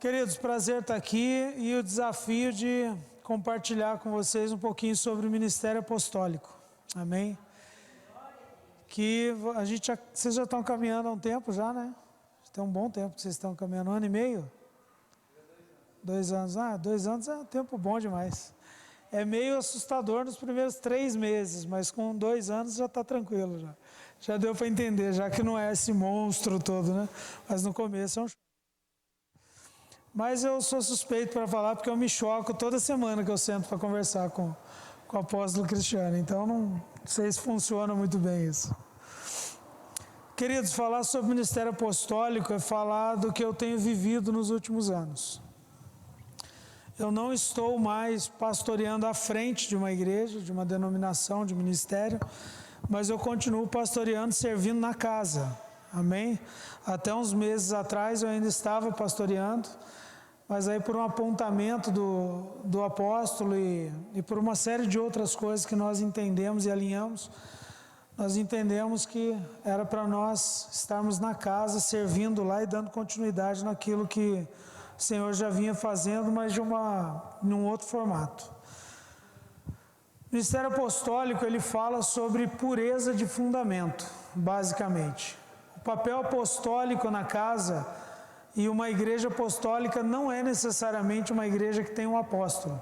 Queridos, prazer estar aqui e o desafio de compartilhar com vocês um pouquinho sobre o ministério apostólico. Amém? Que vocês já estão caminhando há um tempo já, né? Tem um bom tempo que vocês estão caminhando, 1 ano e meio? 2 anos. 2 anos é um tempo bom demais. É meio assustador nos primeiros 3 meses, mas com 2 anos já está tranquilo já. Já deu para entender, já que não é esse monstro todo, né? Mas no começo é um... Mas eu sou suspeito para falar porque eu me choco toda semana que eu sento para conversar com o apóstolo Cristiano. Então não sei se funciona muito bem isso. Queridos, falar sobre o ministério apostólico é falar do que eu tenho vivido nos últimos anos. Eu não estou mais pastoreando à frente de uma igreja, de uma denominação, de ministério, mas eu continuo pastoreando, servindo na casa. Amém? Até uns meses atrás eu ainda estava pastoreando, mas aí por um apontamento do apóstolo e por uma série de outras coisas que nós entendemos e alinhamos, nós entendemos que era para nós estarmos na casa, servindo lá e dando continuidade naquilo que o Senhor já vinha fazendo, mas num outro formato. O ministério apostólico, ele fala sobre pureza de fundamento, basicamente. O papel apostólico na casa e uma igreja apostólica não é necessariamente uma igreja que tem um apóstolo.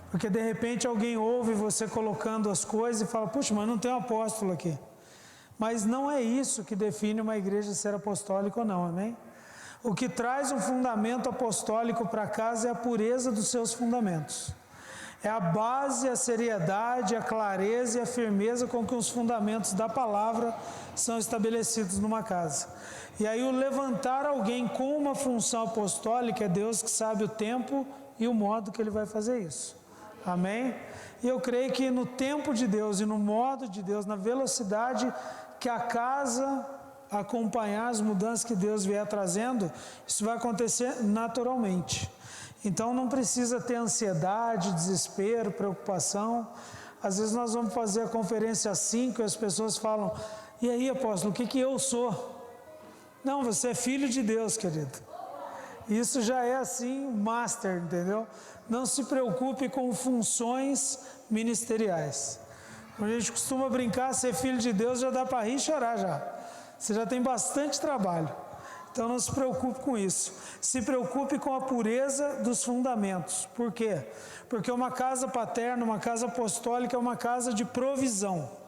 Porque de repente alguém ouve você colocando as coisas e fala, puxa, mas não tem um apóstolo aqui. Mas não é isso que define uma igreja ser apostólica ou não, amém? O que traz um fundamento apostólico para casa é a pureza dos seus fundamentos. É a base, a seriedade, a clareza e a firmeza com que os fundamentos da palavra são estabelecidos numa casa. E aí o levantar alguém com uma função apostólica é Deus que sabe o tempo e o modo que Ele vai fazer isso. Amém? E eu creio que no tempo de Deus e no modo de Deus, na velocidade que a casa acompanhar as mudanças que Deus vier trazendo, isso vai acontecer naturalmente. Então não precisa ter ansiedade, desespero, preocupação. Às vezes nós vamos fazer a conferência 5 e as pessoas falam, e aí apóstolo, o que eu sou? Não, você é filho de Deus, querido. Isso já é assim, master, entendeu? Não se preocupe com funções ministeriais. A gente costuma brincar, ser filho de Deus já dá para rir e chorar já. Você já tem bastante trabalho. Então não se preocupe com isso. Se preocupe com a pureza dos fundamentos. Por quê? Porque uma casa paterna, uma casa apostólica é uma casa de provisão.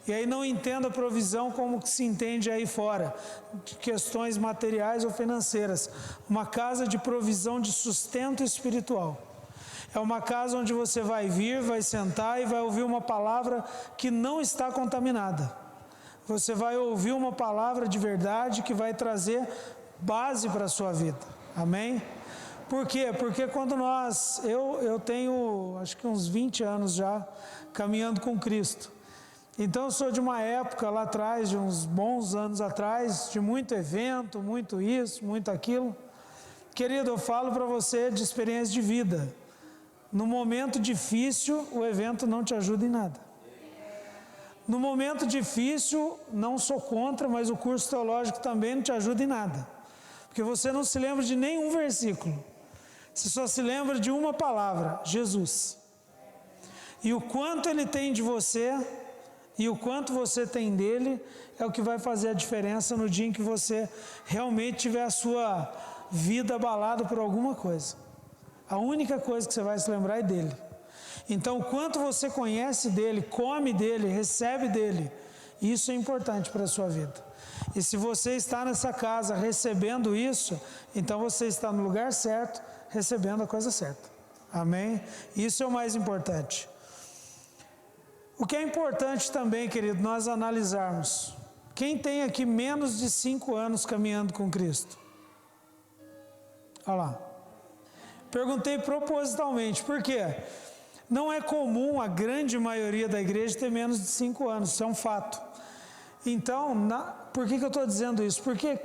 E aí não entenda a provisão como que se entende aí fora, de questões materiais ou financeiras. Uma casa de provisão de sustento espiritual. É uma casa onde você vai vir, vai sentar e vai ouvir uma palavra que não está contaminada. Você vai ouvir uma palavra de verdade que vai trazer base para a sua vida. Amém? Por quê? Porque quando eu tenho acho que uns 20 anos já caminhando com Cristo. Então eu sou de uma época lá atrás, de uns bons anos atrás, de muito evento, muito isso, muito aquilo. Querido, eu falo para você de experiência de vida. No momento difícil, o evento não te ajuda em nada. No momento difícil, não sou contra, mas o curso teológico também não te ajuda em nada. Porque você não se lembra de nenhum versículo. Você só se lembra de uma palavra, Jesus. E o quanto Ele tem de você e o quanto você tem dele é o que vai fazer a diferença no dia em que você realmente tiver a sua vida abalada por alguma coisa. A única coisa que você vai se lembrar é dele. Então, o quanto você conhece dele, come dele, recebe dele, isso é importante para a sua vida. E se você está nessa casa recebendo isso, então você está no lugar certo, recebendo a coisa certa. Amém? Isso é o mais importante. O que é importante também, querido, nós analisarmos. Quem tem aqui menos de 5 anos caminhando com Cristo? Olha lá. Perguntei propositalmente, por quê? Não é comum a grande maioria da igreja ter menos de 5 anos, isso é um fato. Então, por que eu estou dizendo isso? Porque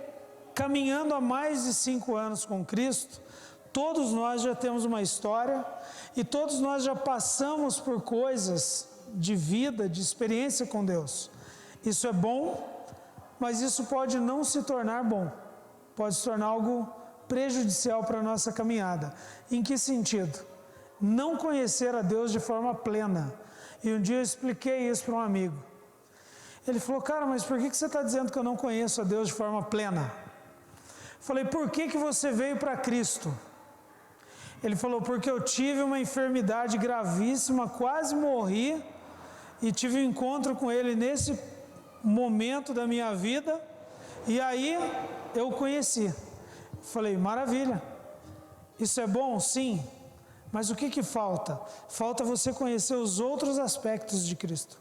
caminhando há mais de 5 anos com Cristo, todos nós já temos uma história e todos nós já passamos por coisas de vida, de experiência com Deus. Isso é bom, mas isso pode não se tornar bom, pode se tornar algo prejudicial para a nossa caminhada. Em que sentido? Não conhecer a Deus de forma plena. E um dia eu expliquei isso para um amigo. Ele falou, cara, mas por que você está dizendo que eu não conheço a Deus de forma plena? Falei, por que você veio para Cristo? Ele falou, porque eu tive uma enfermidade gravíssima, quase morri, e tive um encontro com Ele nesse momento da minha vida, e aí eu o conheci. Falei, maravilha, isso é bom? Sim, mas o que falta? Falta você conhecer os outros aspectos de Cristo.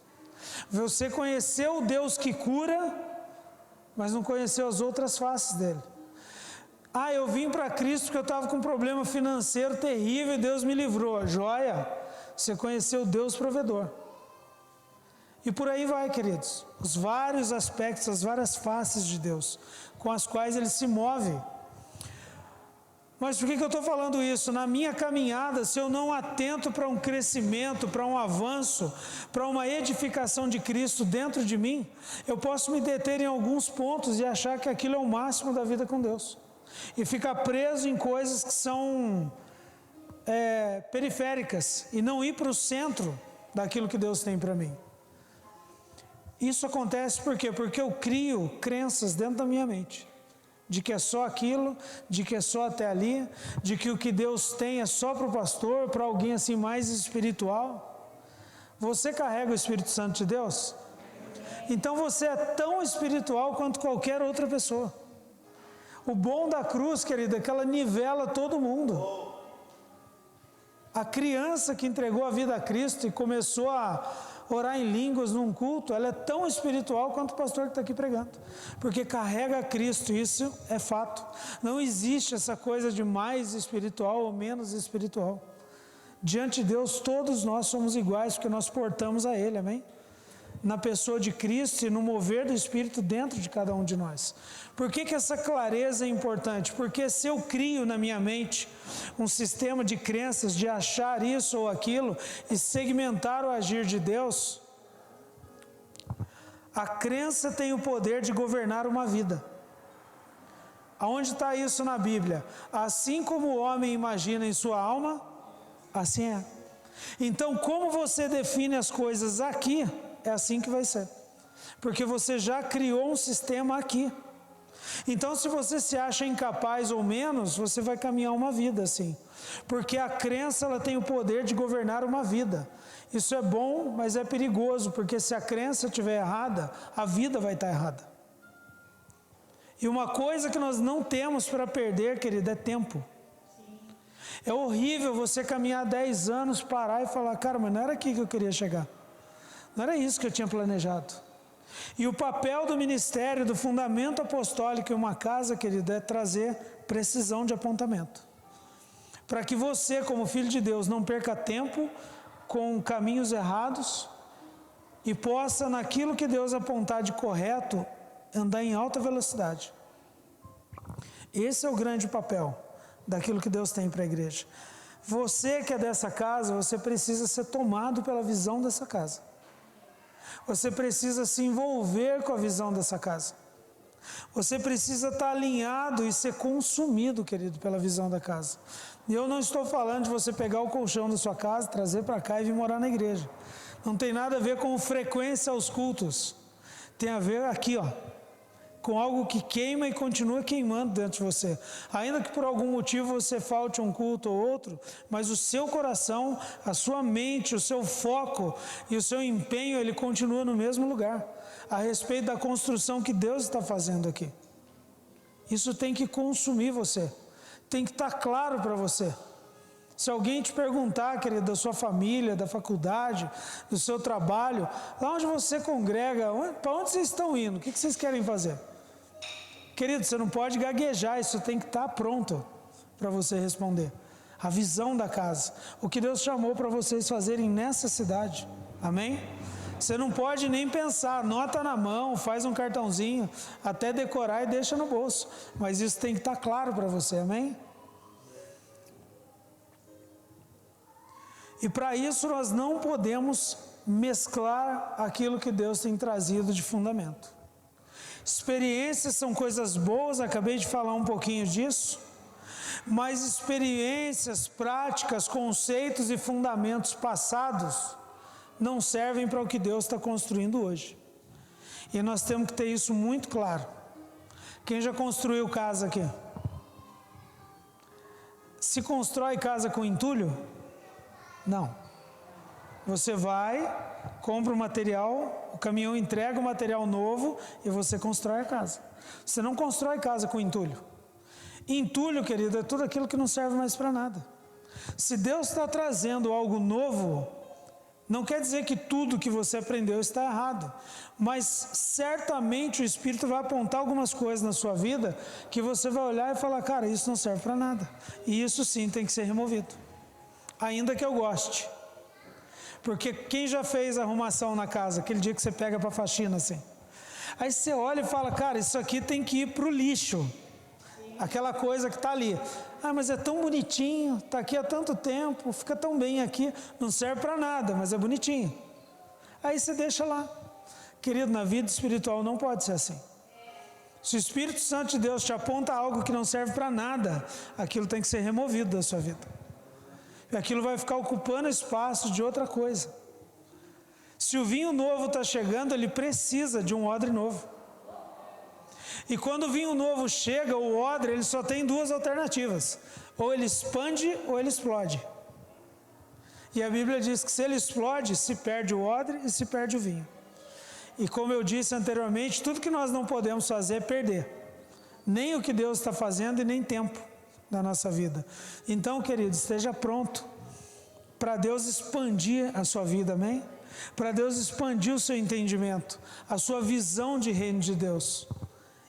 Você conheceu o Deus que cura, mas não conheceu as outras faces dele. Ah, eu vim para Cristo porque eu estava com um problema financeiro terrível e Deus me livrou. Joia, você conheceu o Deus provedor. E por aí vai, queridos. Os vários aspectos, as várias faces de Deus, com as quais Ele se move. Mas por que eu estou falando isso? Na minha caminhada, se eu não atento para um crescimento, para um avanço, para uma edificação de Cristo dentro de mim, eu posso me deter em alguns pontos e achar que aquilo é o máximo da vida com Deus. E ficar preso em coisas que são periféricas e não ir para o centro daquilo que Deus tem para mim. Isso acontece por quê? Porque eu crio crenças dentro da minha mente. De que é só aquilo, de que é só até ali, de que o que Deus tem é só para o pastor, para alguém assim mais espiritual. Você carrega o Espírito Santo de Deus? Então você é tão espiritual quanto qualquer outra pessoa. O bom da cruz, querida, é que ela nivela todo mundo. A criança que entregou a vida a Cristo e começou a orar em línguas num culto, ela é tão espiritual quanto o pastor que está aqui pregando, porque carrega Cristo, isso é fato. Não existe essa coisa de mais espiritual ou menos espiritual. Diante de Deus, todos nós somos iguais, porque nós portamos a Ele, amém? Na pessoa de Cristo e no mover do Espírito dentro de cada um de nós. Por que essa clareza é importante? Porque se eu crio na minha mente um sistema de crenças, de achar isso ou aquilo e segmentar o agir de Deus, a crença tem o poder de governar uma vida. Aonde está isso na Bíblia? Assim como o homem imagina em sua alma, assim é. Então, como você define as coisas aqui, é assim que vai ser. Porque você já criou um sistema aqui. Então, se você se acha incapaz ou menos, você vai caminhar uma vida assim. Porque a crença, ela tem o poder de governar uma vida. Isso é bom, mas é perigoso, porque se a crença estiver errada, a vida vai estar errada. E uma coisa que nós não temos para perder, querida, é tempo. É horrível você caminhar 10 anos, parar e falar, cara, mas não era aqui que eu queria chegar. Não era isso que eu tinha planejado. E o papel do ministério, do fundamento apostólico em uma casa, querida, é trazer precisão de apontamento. Para que você, como filho de Deus, não perca tempo com caminhos errados e possa, naquilo que Deus apontar de correto, andar em alta velocidade. Esse é o grande papel daquilo que Deus tem para a igreja. Você que é dessa casa, você precisa ser tomado pela visão dessa casa. Você precisa se envolver com a visão dessa casa. Você precisa estar alinhado e ser consumido, querido, pela visão da casa. E eu não estou falando de você pegar o colchão da sua casa, trazer para cá e vir morar na igreja. Não tem nada a ver com frequência aos cultos. Tem a ver aqui, ó, com algo que queima e continua queimando dentro de você. Ainda que por algum motivo você falte um culto ou outro, mas o seu coração, a sua mente, o seu foco e o seu empenho, ele continua no mesmo lugar, a respeito da construção que Deus está fazendo aqui. Isso tem que consumir você, tem que estar claro para você. Se alguém te perguntar, querido, da sua família, da faculdade, do seu trabalho, lá onde você congrega, para onde vocês estão indo? O que vocês querem fazer? Querido, você não pode gaguejar, isso tem que estar pronto para você responder. A visão da casa, o que Deus chamou para vocês fazerem nessa cidade, amém? Você não pode nem pensar, anota na mão, faz um cartãozinho, até decorar e deixa no bolso, mas isso tem que estar claro para você, amém? E para isso nós não podemos mesclar aquilo que Deus tem trazido de fundamento. Experiências são coisas boas, acabei de falar um pouquinho disso, Mas experiências, práticas, conceitos e fundamentos passados não servem para o que Deus está construindo hoje. E nós temos que ter isso muito claro. Quem já construiu casa aqui? Se constrói casa com entulho? Não. Você vai, compra o material, o caminhão entrega o material novo e você constrói a casa. Você não constrói casa com entulho. Entulho, querido, é tudo aquilo que não serve mais para nada. Se Deus está trazendo algo novo, não quer dizer que tudo que você aprendeu está errado, mas certamente o Espírito vai apontar algumas coisas na sua vida que você vai olhar e falar, cara, isso não serve para nada. E isso sim tem que ser removido, ainda que eu goste. Porque quem já fez arrumação na casa, aquele dia que você pega para faxina assim, aí você olha e fala, cara, isso aqui tem que ir para o lixo. Aquela coisa que está ali. Ah, mas é tão bonitinho, está aqui há tanto tempo, fica tão bem aqui, não serve para nada, mas é bonitinho. Aí você deixa lá. Querido, na vida espiritual não pode ser assim. Se o Espírito Santo de Deus te aponta algo que não serve para nada, aquilo tem que ser removido da sua vida. E aquilo vai ficar ocupando espaço de outra coisa. Se o vinho novo está chegando, ele precisa de um odre novo. E quando o vinho novo chega, o odre, ele só tem duas alternativas. Ou ele expande ou ele explode. E a Bíblia diz que se ele explode, se perde o odre e se perde o vinho. E como eu disse anteriormente, tudo que nós não podemos fazer é perder. Nem o que Deus está fazendo e nem tempo na nossa vida. Então, querido, esteja pronto para Deus expandir a sua vida, amém? Para Deus expandir o seu entendimento, a sua visão de reino de Deus.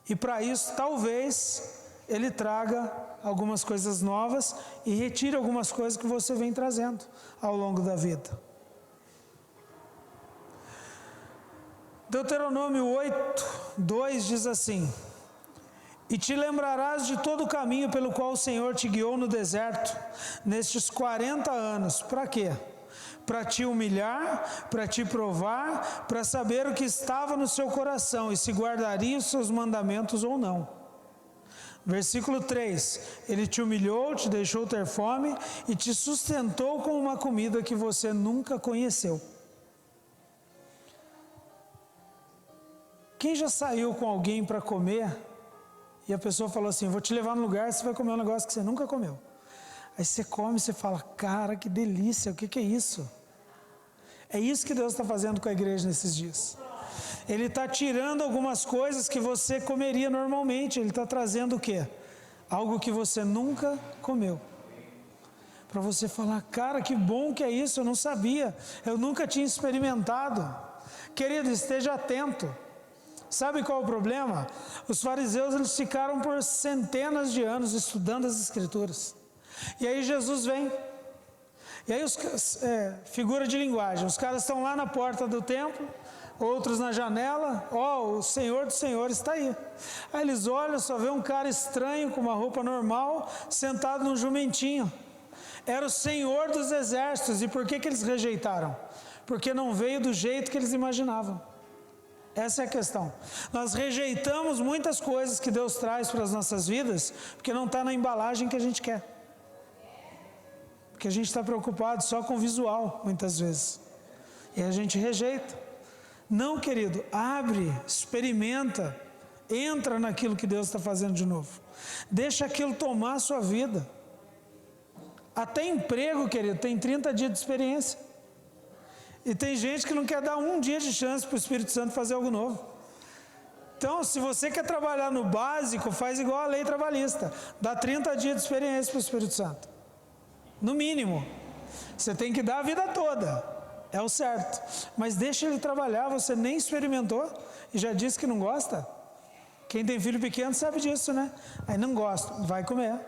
E para isso, talvez, Ele traga algumas coisas novas e retire algumas coisas que você vem trazendo ao longo da vida. Deuteronômio 8:2 diz assim: E te lembrarás de todo o caminho pelo qual o Senhor te guiou no deserto, nestes 40 anos. Para quê? Para te humilhar, para te provar, para saber o que estava no seu coração e se guardaria os seus mandamentos ou não. Versículo 3, Ele te humilhou, te deixou ter fome e te sustentou com uma comida que você nunca conheceu. Quem já saiu com alguém para comer e a pessoa falou assim, vou te levar num lugar, você vai comer um negócio que você nunca comeu. Aí você come e você fala, cara, que delícia, o que é isso? É isso que Deus está fazendo com a igreja nesses dias. Ele está tirando algumas coisas que você comeria normalmente. Ele está trazendo o quê? Algo que você nunca comeu. Para você falar, cara, que bom que é isso, eu não sabia. Eu nunca tinha experimentado. Querido, esteja atento. Sabe qual é o problema? Os fariseus, eles ficaram por centenas de anos estudando as Escrituras. E aí Jesus vem. E aí, figura de linguagem, os caras estão lá na porta do templo, outros na janela, o Senhor dos Senhores está aí. Aí eles olham, só vê um cara estranho, com uma roupa normal, sentado num jumentinho. Era o Senhor dos Exércitos. E por que eles rejeitaram? Porque não veio do jeito que eles imaginavam. Essa é a questão. Nós rejeitamos muitas coisas que Deus traz para as nossas vidas, porque não está na embalagem que a gente quer. Porque a gente está preocupado só com o visual, muitas vezes. E a gente rejeita. Não, querido, abre, experimenta, entra naquilo que Deus está fazendo de novo. Deixa aquilo tomar a sua vida. Até emprego, querido, tem 30 dias de experiência. E tem gente que não quer dar um dia de chance para o Espírito Santo fazer algo novo. Então, se você quer trabalhar no básico, faz igual a lei trabalhista. Dá 30 dias de experiência para o Espírito Santo. No mínimo. Você tem que dar a vida toda. É o certo. Mas deixa ele trabalhar, você nem experimentou e já disse que não gosta. Quem tem filho pequeno sabe disso, né? Aí não gosta, vai comer.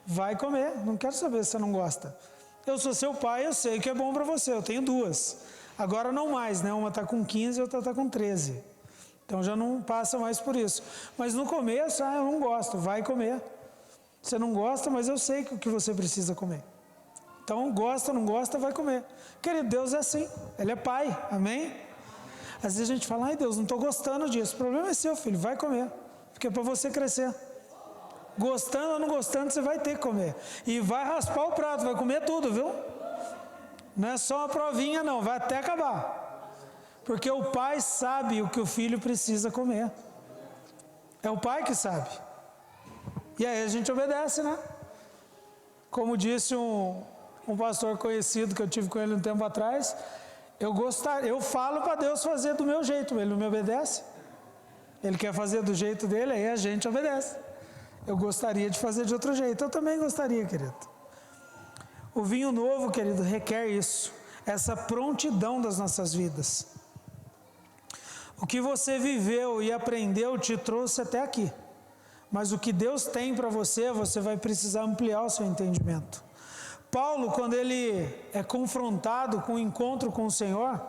Vai comer, não quero saber se você não gosta. Eu sou seu pai, eu sei que é bom para você, eu tenho duas. Agora não mais, né? Uma está com 15 e outra está com 13. Então já não passa mais por isso. Mas no começo, eu não gosto, vai comer. Você não gosta, mas eu sei o que você precisa comer. Então, gosta, não gosta, vai comer. Querido, Deus é assim. Ele é pai, amém? Às vezes a gente fala, ai Deus, não estou gostando disso. O problema é seu, filho, vai comer. Porque é para você crescer. gostando ou não gostando, você vai ter que comer. E vai raspar o prato, vai comer tudo, viu? Não é só uma provinha não, vai até acabar. Porque o pai sabe o que o filho precisa comer. É o pai que sabe. E aí a gente obedece, né? Como disse um pastor conhecido que eu tive com ele um tempo atrás, eu falo para Deus fazer do meu jeito, ele não me obedece. Ele quer fazer do jeito dele, aí a gente obedece. Eu gostaria de fazer de outro jeito, eu também gostaria, querido. O vinho novo, querido, requer isso, essa prontidão das nossas vidas. O que você viveu e aprendeu te trouxe até aqui. Mas o que Deus tem para você, você vai precisar ampliar o seu entendimento. Paulo, quando ele é confrontado com o encontro com o Senhor,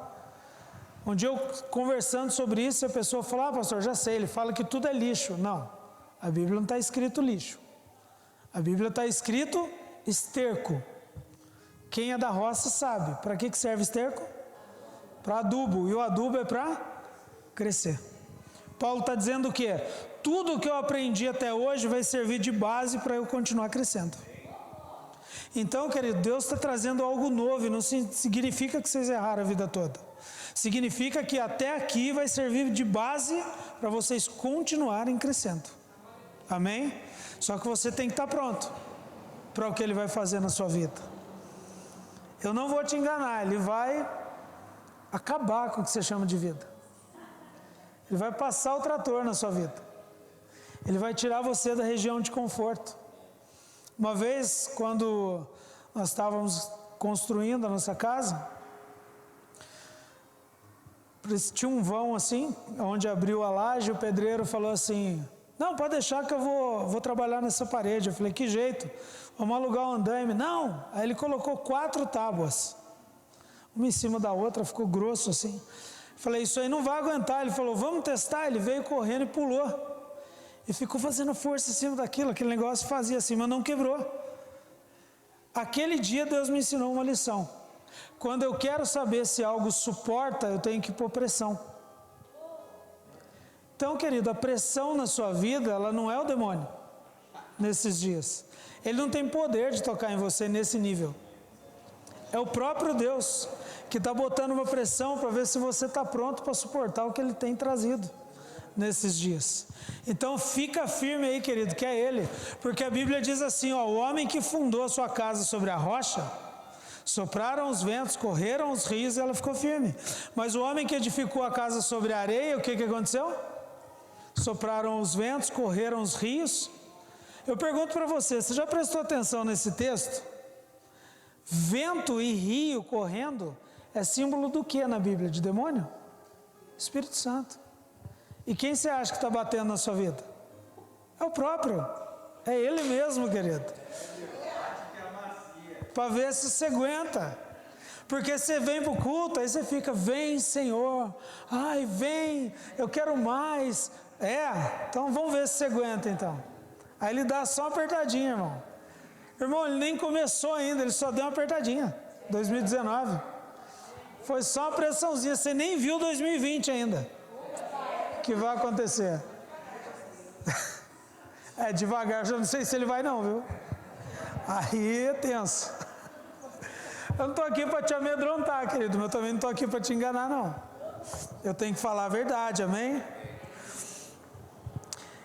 um dia eu conversando sobre isso, a pessoa fala, pastor, já sei, ele fala que tudo é lixo. Não, a Bíblia não está escrito lixo. A Bíblia está escrito esterco. Quem é da roça sabe. Para que serve esterco? Para adubo, e o adubo é para crescer. Paulo está dizendo o quê? Tudo que eu aprendi até hoje vai servir de base para eu continuar crescendo. Então, querido, Deus está trazendo algo novo, e não significa que vocês erraram a vida toda. Significa que até aqui vai servir de base para vocês continuarem crescendo. Amém? Só que você tem que estar pronto para o que Ele vai fazer na sua vida. Eu não vou te enganar, Ele vai acabar com o que você chama de vida. Ele vai passar o trator na sua vida. Ele vai tirar você da região de conforto. Uma vez, quando nós estávamos construindo a nossa casa, tinha um vão assim, onde abriu a laje, o pedreiro falou assim, não, pode deixar que eu vou trabalhar nessa parede. Eu falei, que jeito? Vamos alugar um andaime. Não, aí ele colocou 4 tábuas, uma em cima da outra, ficou grosso assim. Eu falei, isso aí não vai aguentar. Ele falou, vamos testar. Ele veio correndo e pulou. E ficou fazendo força em cima daquilo, aquele negócio fazia assim, mas não quebrou. Aquele dia Deus me ensinou uma lição. Quando eu quero saber se algo suporta, eu tenho que pôr pressão. Então, querido, a pressão na sua vida, ela não é o demônio, nesses dias. Ele não tem poder de tocar em você nesse nível. É o próprio Deus que está botando uma pressão para ver se você está pronto para suportar o que Ele tem trazido nesses dias. Então fica firme aí, querido, que é Ele, porque a Bíblia diz assim, ó, o homem que fundou a sua casa sobre a rocha, sopraram os ventos, correram os rios e ela ficou firme. Mas o homem que edificou a casa sobre a areia, o que aconteceu? Sopraram os ventos, correram os rios. Eu pergunto para você já prestou atenção nesse texto? Vento e rio correndo é símbolo do que na Bíblia? De demônio? Espírito Santo. E quem você acha que está batendo na sua vida? É o próprio. É Ele mesmo, querido. Para ver se você aguenta. Porque você vem para o culto, aí você fica, vem Senhor. Ai, vem, eu quero mais. Então vamos ver se você aguenta então. Aí Ele dá só uma apertadinha, irmão. Irmão, Ele nem começou ainda, Ele só deu uma apertadinha. 2019. Foi só uma pressãozinha, você nem viu 2020 ainda. Que vai acontecer. Devagar, eu não sei se ele vai não, viu? Aí é tenso. Eu não estou aqui para te amedrontar, querido, mas eu também não estou aqui para te enganar, não. Eu tenho que falar a verdade, amém?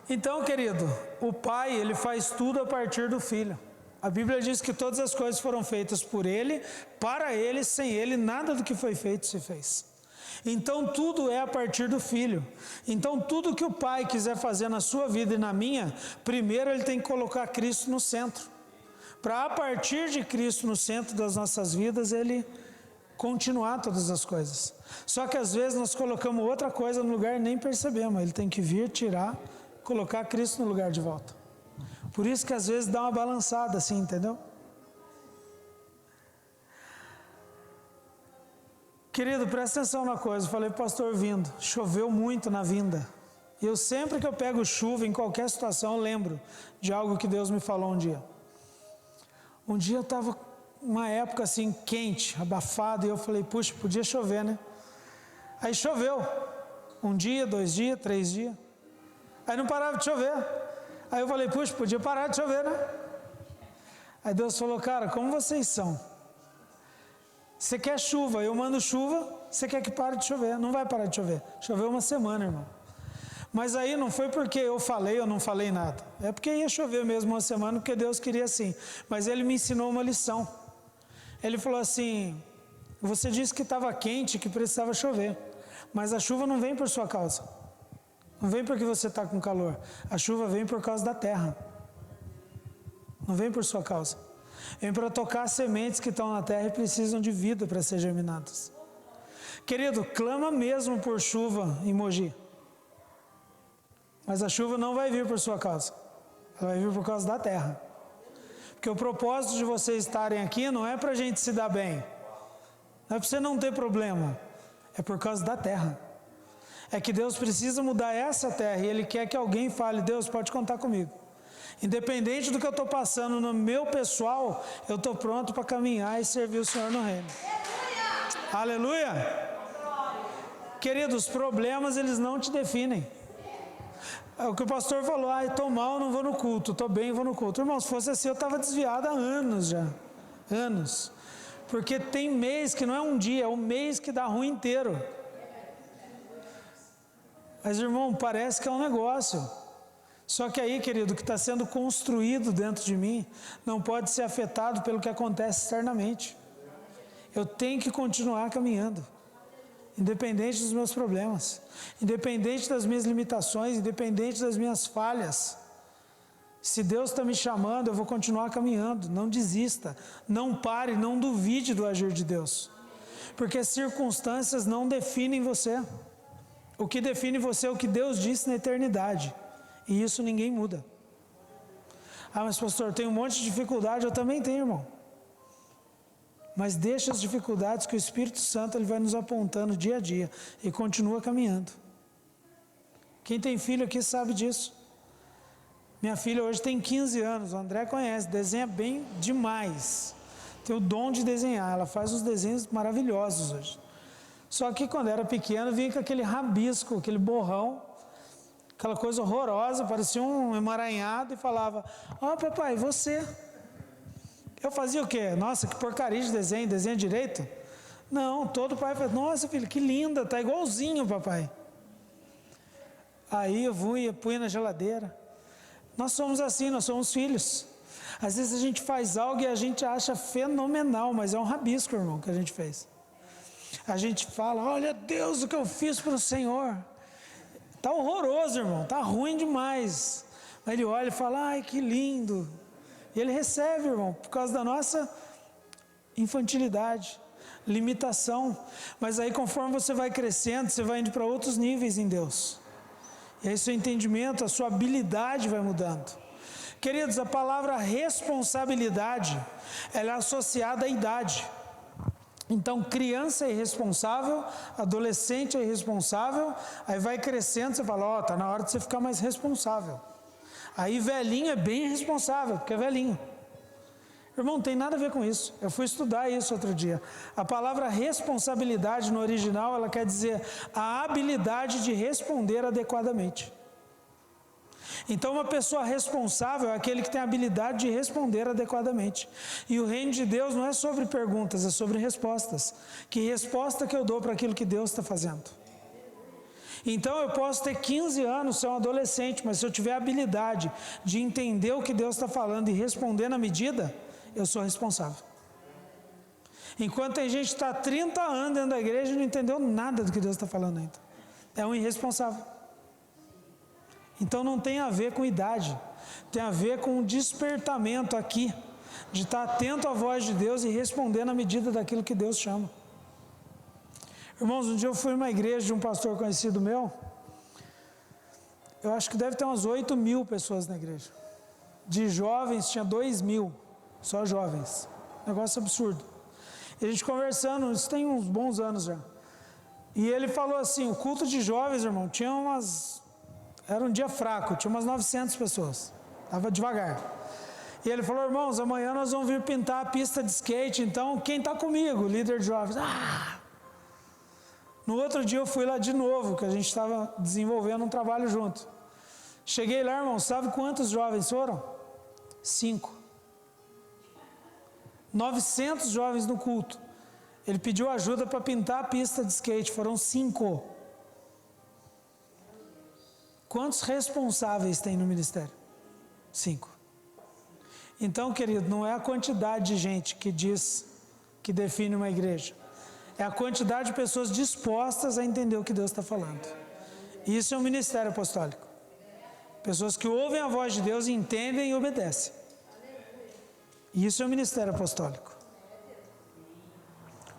Então, querido, o Pai, Ele faz tudo a partir do Filho. A Bíblia diz que todas as coisas foram feitas por Ele, para Ele, sem Ele, nada do que foi feito se fez. Então tudo é a partir do Filho. Então tudo que o Pai quiser fazer na sua vida e na minha, primeiro Ele tem que colocar Cristo no centro. Para a partir de Cristo no centro das nossas vidas, Ele continuar todas as coisas. Só que às vezes nós colocamos outra coisa no lugar e nem percebemos. Ele tem que vir, tirar, colocar Cristo no lugar de volta. Por isso que às vezes dá uma balançada assim, entendeu? Querido, presta atenção na coisa. Eu falei, pastor, vindo, choveu muito na vinda. E eu sempre que eu pego chuva, em qualquer situação, eu lembro de algo que Deus me falou um dia. Um dia eu estava uma época assim, quente, abafado, e eu falei, puxa, podia chover, né? Aí choveu. 1 dia, 2 dias, 3 dias. Aí não parava de chover. Aí eu falei, puxa, podia parar de chover, né? Aí Deus falou, cara, como vocês são? Você quer chuva, eu mando chuva, você quer que pare de chover. Não vai parar de chover. Choveu uma semana, irmão. Mas aí não foi porque eu falei ou não falei nada. É porque ia chover mesmo uma semana, porque Deus queria assim. Mas Ele me ensinou uma lição. Ele falou assim, você disse que estava quente, que precisava chover. Mas a chuva não vem por sua causa. Não vem porque você está com calor. A chuva vem por causa da terra. Não vem por sua causa. Vem para tocar as sementes que estão na terra e precisam de vida para ser germinadas. Querido, clama mesmo por chuva em Mogi. Mas a chuva não vai vir por sua causa. Ela vai vir por causa da terra. Porque o propósito de vocês estarem aqui não é para a gente se dar bem. Não é para você não ter problema. É por causa da terra. É que Deus precisa mudar essa terra e Ele quer que alguém fale, Deus, pode contar comigo. Independente do que eu estou passando no meu pessoal, eu estou pronto para caminhar e servir o Senhor no reino. Aleluia! Queridos, os problemas eles não te definem. É o que o pastor falou, estou mal, não vou no culto, estou bem, vou no culto. Irmão, se fosse assim, eu estava desviado há anos já. Anos. Porque tem mês que não é um dia, é um mês que dá ruim inteiro. Mas, irmão, parece que é um negócio. Só que aí, querido, o que está sendo construído dentro de mim não pode ser afetado pelo que acontece externamente. Eu tenho que continuar caminhando, independente dos meus problemas, independente das minhas limitações, independente das minhas falhas. Se Deus está me chamando, eu vou continuar caminhando. Não desista, não pare, não duvide do agir de Deus. Porque as circunstâncias não definem você. O que define você é o que Deus disse na eternidade. E isso ninguém muda. Mas pastor, eu tenho um monte de dificuldade. Eu também tenho, irmão. Mas deixa as dificuldades que o Espírito Santo ele vai nos apontando dia a dia. E continua caminhando. Quem tem filho aqui sabe disso. Minha filha hoje tem 15 anos. O André conhece. Desenha bem demais. Tem o dom de desenhar. Ela faz uns desenhos maravilhosos hoje. Só que quando era pequena vinha com aquele rabisco, aquele borrão. Aquela coisa horrorosa, parecia um emaranhado e falava, papai, você? Eu fazia o quê? Nossa, que porcaria de desenho, desenha direito? Não, todo pai fala, nossa filho, que linda, tá igualzinho papai. Aí eu punha na geladeira. Nós somos assim, nós somos filhos. Às vezes a gente faz algo e a gente acha fenomenal, mas é um rabisco, irmão, que a gente fez. A gente fala, olha Deus, o que eu fiz para o Senhor. Está horroroso, irmão, está ruim demais. Aí ele olha e fala, ai que lindo. E ele recebe, irmão, por causa da nossa infantilidade, limitação. Mas aí conforme você vai crescendo, você vai indo para outros níveis em Deus. E aí seu entendimento, a sua habilidade vai mudando. Queridos, a palavra responsabilidade, ela é associada à idade. Então, criança é irresponsável, adolescente é irresponsável, aí vai crescendo, você fala, está na hora de você ficar mais responsável. Aí velhinho é bem irresponsável, porque é velhinho. Irmão, não tem nada a ver com isso. Eu fui estudar isso outro dia. A palavra responsabilidade no original, ela quer dizer a habilidade de responder adequadamente. Então, uma pessoa responsável é aquele que tem a habilidade de responder adequadamente. E o reino de Deus não é sobre perguntas, é sobre respostas. Que resposta que eu dou para aquilo que Deus está fazendo? Então, eu posso ter 15 anos, ser um adolescente, mas se eu tiver a habilidade de entender o que Deus está falando e responder na medida, eu sou responsável. Enquanto tem gente que está há 30 anos dentro da igreja e não entendeu nada do que Deus está falando ainda. É um irresponsável. Então não tem a ver com idade, tem a ver com o despertamento aqui, de estar atento à voz de Deus e responder na medida daquilo que Deus chama. Irmãos, um dia eu fui numa igreja de um pastor conhecido meu, eu acho que deve ter umas 8.000 pessoas na igreja. De jovens tinha 2.000, só jovens, negócio absurdo. E a gente conversando, isso tem uns bons anos já. E ele falou assim, o culto de jovens, irmão, tinha era um dia fraco, tinha umas 900 pessoas, estava devagar. E ele falou, irmãos, amanhã nós vamos vir pintar a pista de skate, então quem está comigo? Líder de jovens. No outro dia eu fui lá de novo, que a gente estava desenvolvendo um trabalho junto. Cheguei lá, irmão, sabe quantos jovens foram? 5. 900 jovens no culto. Ele pediu ajuda para pintar a pista de skate, foram 5. Quantos responsáveis tem no ministério? 5. Então, querido, não é a quantidade de gente que define uma igreja. É a quantidade de pessoas dispostas a entender o que Deus está falando. Isso é um ministério apostólico. Pessoas que ouvem a voz de Deus, entendem e obedecem. Isso é um ministério apostólico.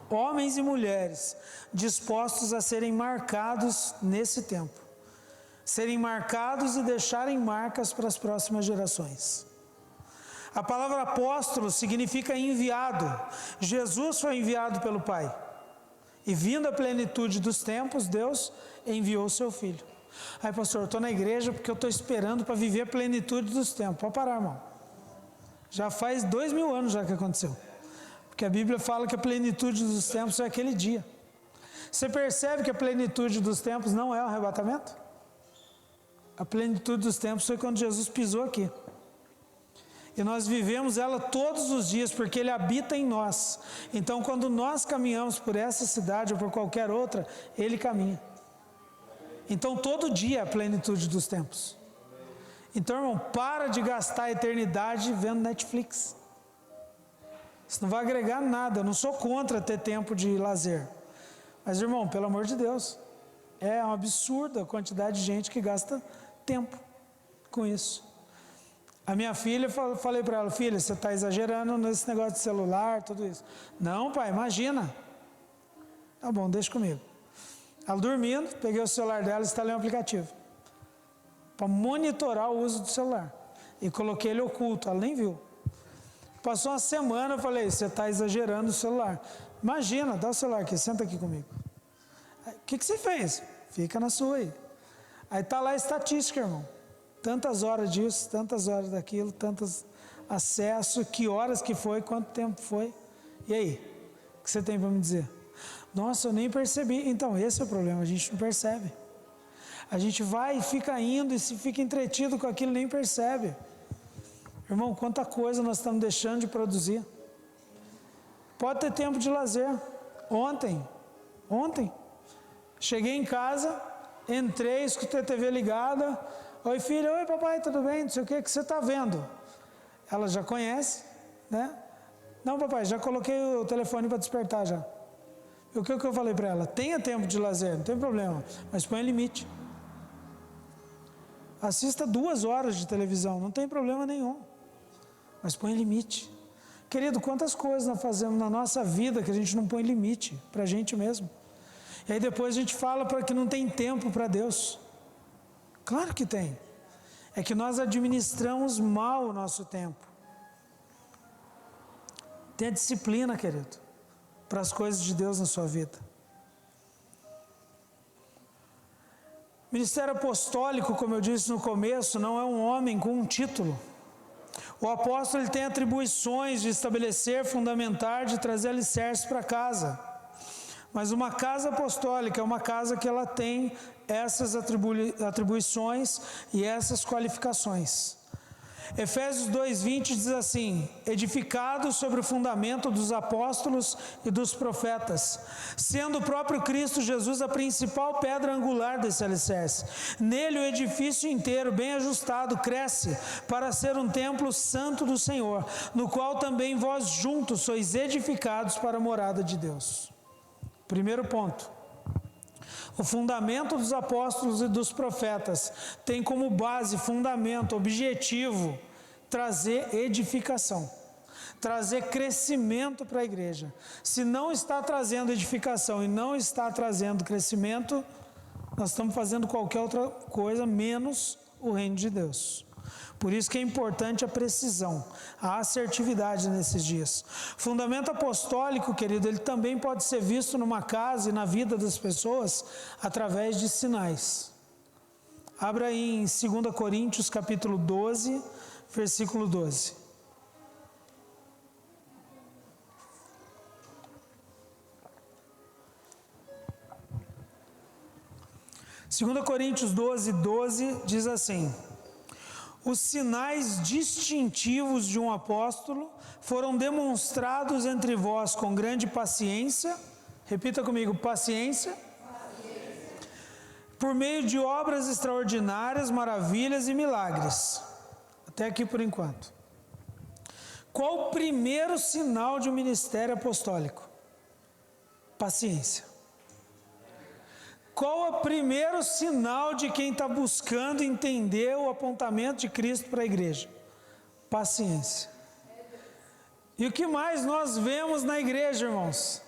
Homens e mulheres dispostos a serem marcados nesse tempo. Serem marcados e deixarem marcas para as próximas gerações. A palavra apóstolo significa enviado. Jesus foi enviado pelo Pai. E vindo a plenitude dos tempos, Deus enviou o seu Filho. Aí, pastor, eu estou na igreja porque eu estou esperando para viver a plenitude dos tempos. Pode parar, irmão. Já faz 2000 anos já que aconteceu. Porque a Bíblia fala que a plenitude dos tempos é aquele dia. Você percebe que a plenitude dos tempos não é o arrebatamento? A plenitude dos tempos foi quando Jesus pisou aqui. E nós vivemos ela todos os dias, porque Ele habita em nós. Então, quando nós caminhamos por essa cidade ou por qualquer outra, Ele caminha. Então, todo dia é a plenitude dos tempos. Então, irmão, para de gastar a eternidade vendo Netflix. Isso não vai agregar nada. Eu não sou contra ter tempo de lazer. Mas, irmão, pelo amor de Deus, é um absurdo a quantidade de gente que gasta tempo com isso. A minha filha, falei para ela, filha, você está exagerando nesse negócio de celular, tudo isso. Não, pai, imagina. Tá bom, deixa comigo. Ela dormindo, peguei o celular dela e instalei um aplicativo para monitorar o uso do celular. E coloquei ele oculto, ela nem viu. Passou uma semana, eu falei, você está exagerando o celular. Imagina, dá o celular aqui, senta aqui comigo. O que você fez? Fica na sua aí. Aí está lá a estatística, irmão. Tantas horas disso, tantas horas daquilo, tantos acessos, que horas que foi, quanto tempo foi. E aí? O que você tem para me dizer? Nossa, eu nem percebi. Então, esse é o problema, a gente não percebe. A gente vai e fica indo e se fica entretido com aquilo, nem percebe. Irmão, quanta coisa nós estamos deixando de produzir. Pode ter tempo de lazer. Ontem, cheguei em casa, entrei, escutei a TV ligada. Oi, filha, oi, papai, tudo bem? Não sei o que você está vendo. Ela já conhece, né? Não, papai, já coloquei o telefone para despertar já. E o que eu falei para ela? Tenha tempo de lazer, não tem problema, mas põe limite. Assista 2 horas de televisão, não tem problema nenhum, mas põe limite. Querido, quantas coisas nós fazemos na nossa vida que a gente não põe limite para a gente mesmo. E aí depois a gente fala que não tem tempo para Deus. Claro que tem. É que nós administramos mal o nosso tempo. Tenha disciplina, querido, para as coisas de Deus na sua vida. Ministério apostólico, como eu disse no começo, não é um homem com um título. O apóstolo ele tem atribuições de estabelecer, fundamentar, de trazer alicerces para casa. Mas uma casa apostólica é uma casa que ela tem essas atribuições e essas qualificações. Efésios 2:20 diz assim: edificados sobre o fundamento dos apóstolos e dos profetas, sendo o próprio Cristo Jesus a principal pedra angular desse alicerce. Nele o edifício inteiro, bem ajustado, cresce para ser um templo santo do Senhor, no qual também vós juntos sois edificados para a morada de Deus. Primeiro ponto. O fundamento dos apóstolos e dos profetas tem como base, fundamento, objetivo, trazer edificação, trazer crescimento para a igreja. Se não está trazendo edificação e não está trazendo crescimento, nós estamos fazendo qualquer outra coisa menos o reino de Deus. Por isso que é importante a precisão, a assertividade nesses dias. Fundamento apostólico, querido, ele também pode ser visto numa casa e na vida das pessoas através de sinais. Abra aí em 2 Coríntios capítulo 12, versículo 12. Segunda Coríntios 12, 12 diz assim: os sinais distintivos de um apóstolo foram demonstrados entre vós com grande paciência. Repita comigo, paciência. Por meio de obras extraordinárias, maravilhas e milagres. Até aqui por enquanto. Qual o primeiro sinal de um ministério apostólico? Paciência. Qual o primeiro sinal de quem está buscando entender o apontamento de Cristo para a igreja? Paciência. E o que mais nós vemos na igreja, irmãos?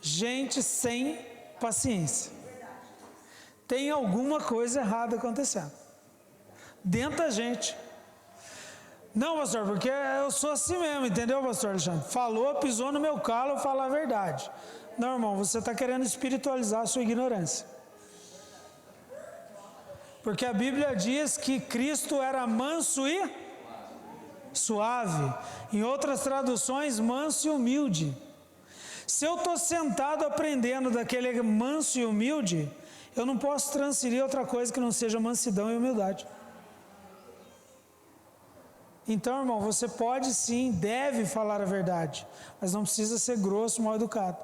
Gente sem paciência. Tem alguma coisa errada acontecendo dentro da gente. Não, pastor, porque eu sou assim mesmo, entendeu, pastor Alexandre? Falou, pisou no meu calo, eu falo a verdade. Não, irmão, você está querendo espiritualizar a sua ignorância. Porque a Bíblia diz que Cristo era manso e suave. Em outras traduções, manso e humilde. Se eu estou sentado aprendendo daquele manso e humilde, eu não posso transferir outra coisa que não seja mansidão e humildade. Então, irmão, você pode sim, deve falar a verdade, mas não precisa ser grosso, mal educado.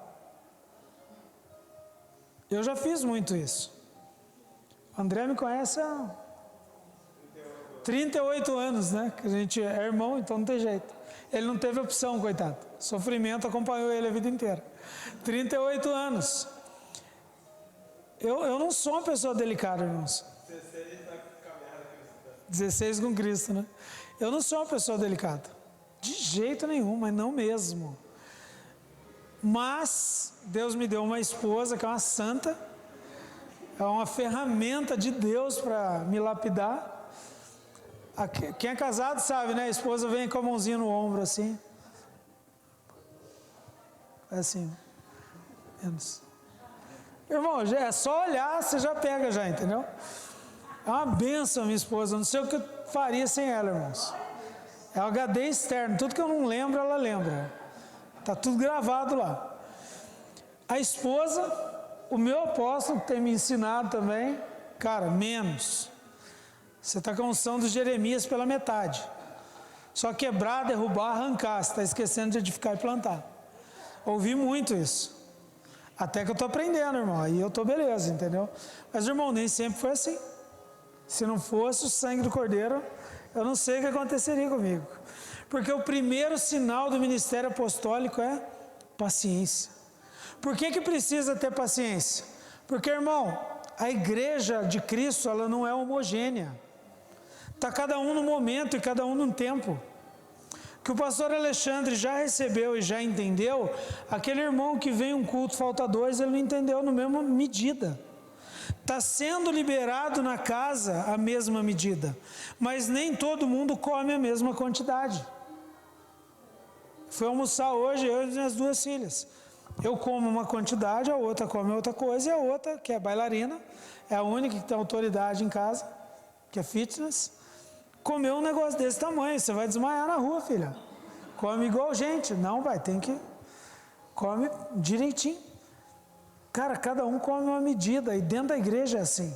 Eu já fiz muito isso. O André me conhece há 38 anos, né? Que a gente é irmão, então não tem jeito. Ele não teve opção, coitado. Sofrimento acompanhou ele a vida inteira. 38 anos. Eu não sou uma pessoa delicada, irmãos. 16 com Cristo, né? Eu não sou uma pessoa delicada. De jeito nenhum, mas não mesmo. Mas Deus me deu uma esposa que é uma santa. É uma ferramenta de Deus para me lapidar. Quem é casado sabe, né? A esposa vem com a mãozinha no ombro assim. Assim. Menos. Irmão, é só olhar, você já pega já, entendeu? É uma bênção, minha esposa. Não sei o que eu faria sem ela, irmãos. É o HD externo. Tudo que eu não lembro, ela lembra. Está tudo gravado lá. A esposa, o meu apóstolo, que tem me ensinado também, cara, menos. Você está com a unção de Jeremias pela metade. Só quebrar, derrubar, arrancar. Você está esquecendo de edificar e plantar. Ouvi muito isso. Até que eu estou aprendendo, irmão. Aí eu estou beleza, entendeu? Mas, irmão, nem sempre foi assim. Se não fosse o sangue do Cordeiro, eu não sei o que aconteceria comigo. Porque o primeiro sinal do ministério apostólico é paciência. Por que precisa ter paciência? Porque, irmão, a igreja de Cristo, ela não é homogênea. Está cada um no momento e cada um no tempo. Que o pastor Alexandre já recebeu e já entendeu, aquele irmão que vem um culto, falta dois, ele não entendeu na mesma medida. Está sendo liberado na casa a mesma medida, mas nem todo mundo come a mesma quantidade. Fui almoçar hoje, eu e minhas duas filhas. Eu como uma quantidade, a outra come outra coisa, e a outra, que é bailarina, é a única que tem autoridade em casa, que é fitness, comeu um negócio desse tamanho. Você vai desmaiar na rua, filha. Come igual gente. Não, vai, tem que... Come direitinho. Cara, cada um come uma medida, e dentro da igreja é assim.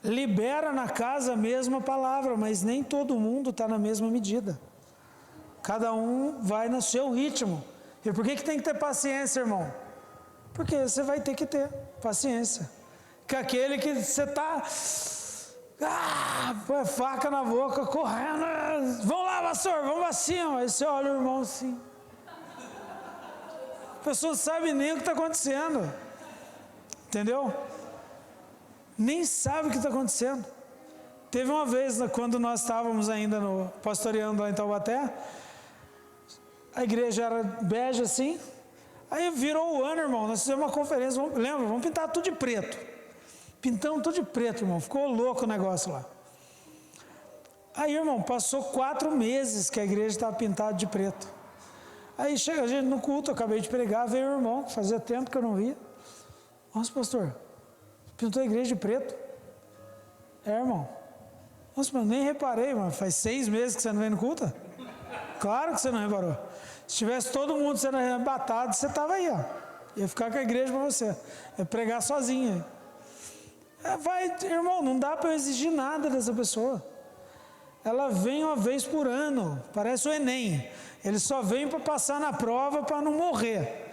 Libera na casa a mesma palavra, mas nem todo mundo está na mesma medida. Cada um vai no seu ritmo. E por que tem que ter paciência, irmão? Porque você vai ter que ter paciência. Que aquele que você está... põe faca na boca, correndo. Vamos lá, pastor, vamos pra cima. Aí você olha o irmão assim. A pessoa não sabe nem o que está acontecendo. Entendeu? Nem sabe o que está acontecendo. Teve uma vez, quando nós estávamos ainda pastoreando lá em Taubaté, a igreja era bege assim, aí virou o ano, irmão, nós fizemos uma conferência, lembra? Vamos pintar tudo de preto. Pintamos tudo de preto, irmão, ficou louco o negócio lá. Aí, irmão, passou 4 meses que a igreja estava pintada de preto. Aí chega a gente no culto, eu acabei de pregar, veio o irmão, fazia tempo que eu não via. Nossa, pastor, pintou a igreja de preto? É, irmão. Nossa, mas nem reparei, mano, faz 6 meses que você não vem no culto? Claro que você não reparou. Se tivesse todo mundo sendo arrebatado, você estava aí, ó. Ia ficar com a igreja para você. Ia pregar sozinho. Irmão, não dá para eu exigir nada dessa pessoa. ela vem uma vez por ano, parece o Enem. Ele só vem para passar na prova para não morrer.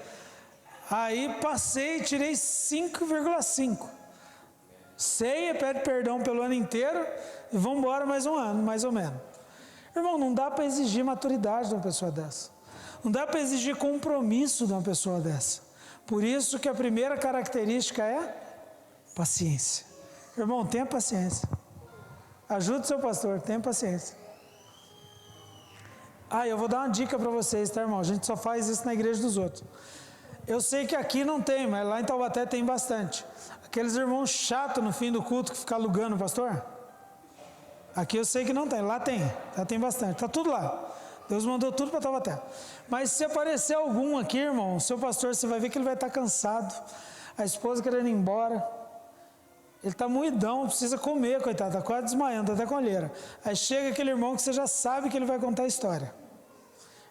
Aí passei e tirei 5,5. Ceia, pede perdão pelo ano inteiro e vamos embora mais um ano, mais ou menos. Irmão, não dá para exigir maturidade de uma pessoa dessa. Não dá para exigir compromisso de uma pessoa dessa. Por isso que a primeira característica é paciência. Irmão, tenha paciência. Ajude o seu pastor, tenha paciência. Eu vou dar uma dica para vocês, tá, irmão? A gente só faz isso na igreja dos outros. Eu sei que aqui não tem, mas lá em Taubaté tem bastante. Aqueles irmãos chatos no fim do culto que ficam alugando, pastor. Aqui eu sei que não tem, lá tem bastante, está tudo lá. Deus mandou tudo para Taubaté. Mas se aparecer algum aqui, irmão, o seu pastor, você vai ver que ele vai estar cansado. A esposa querendo ir embora. Ele está moidão, precisa comer, coitado, está quase desmaiando, está até com olheira. Aí chega aquele irmão que você já sabe que ele vai contar a história.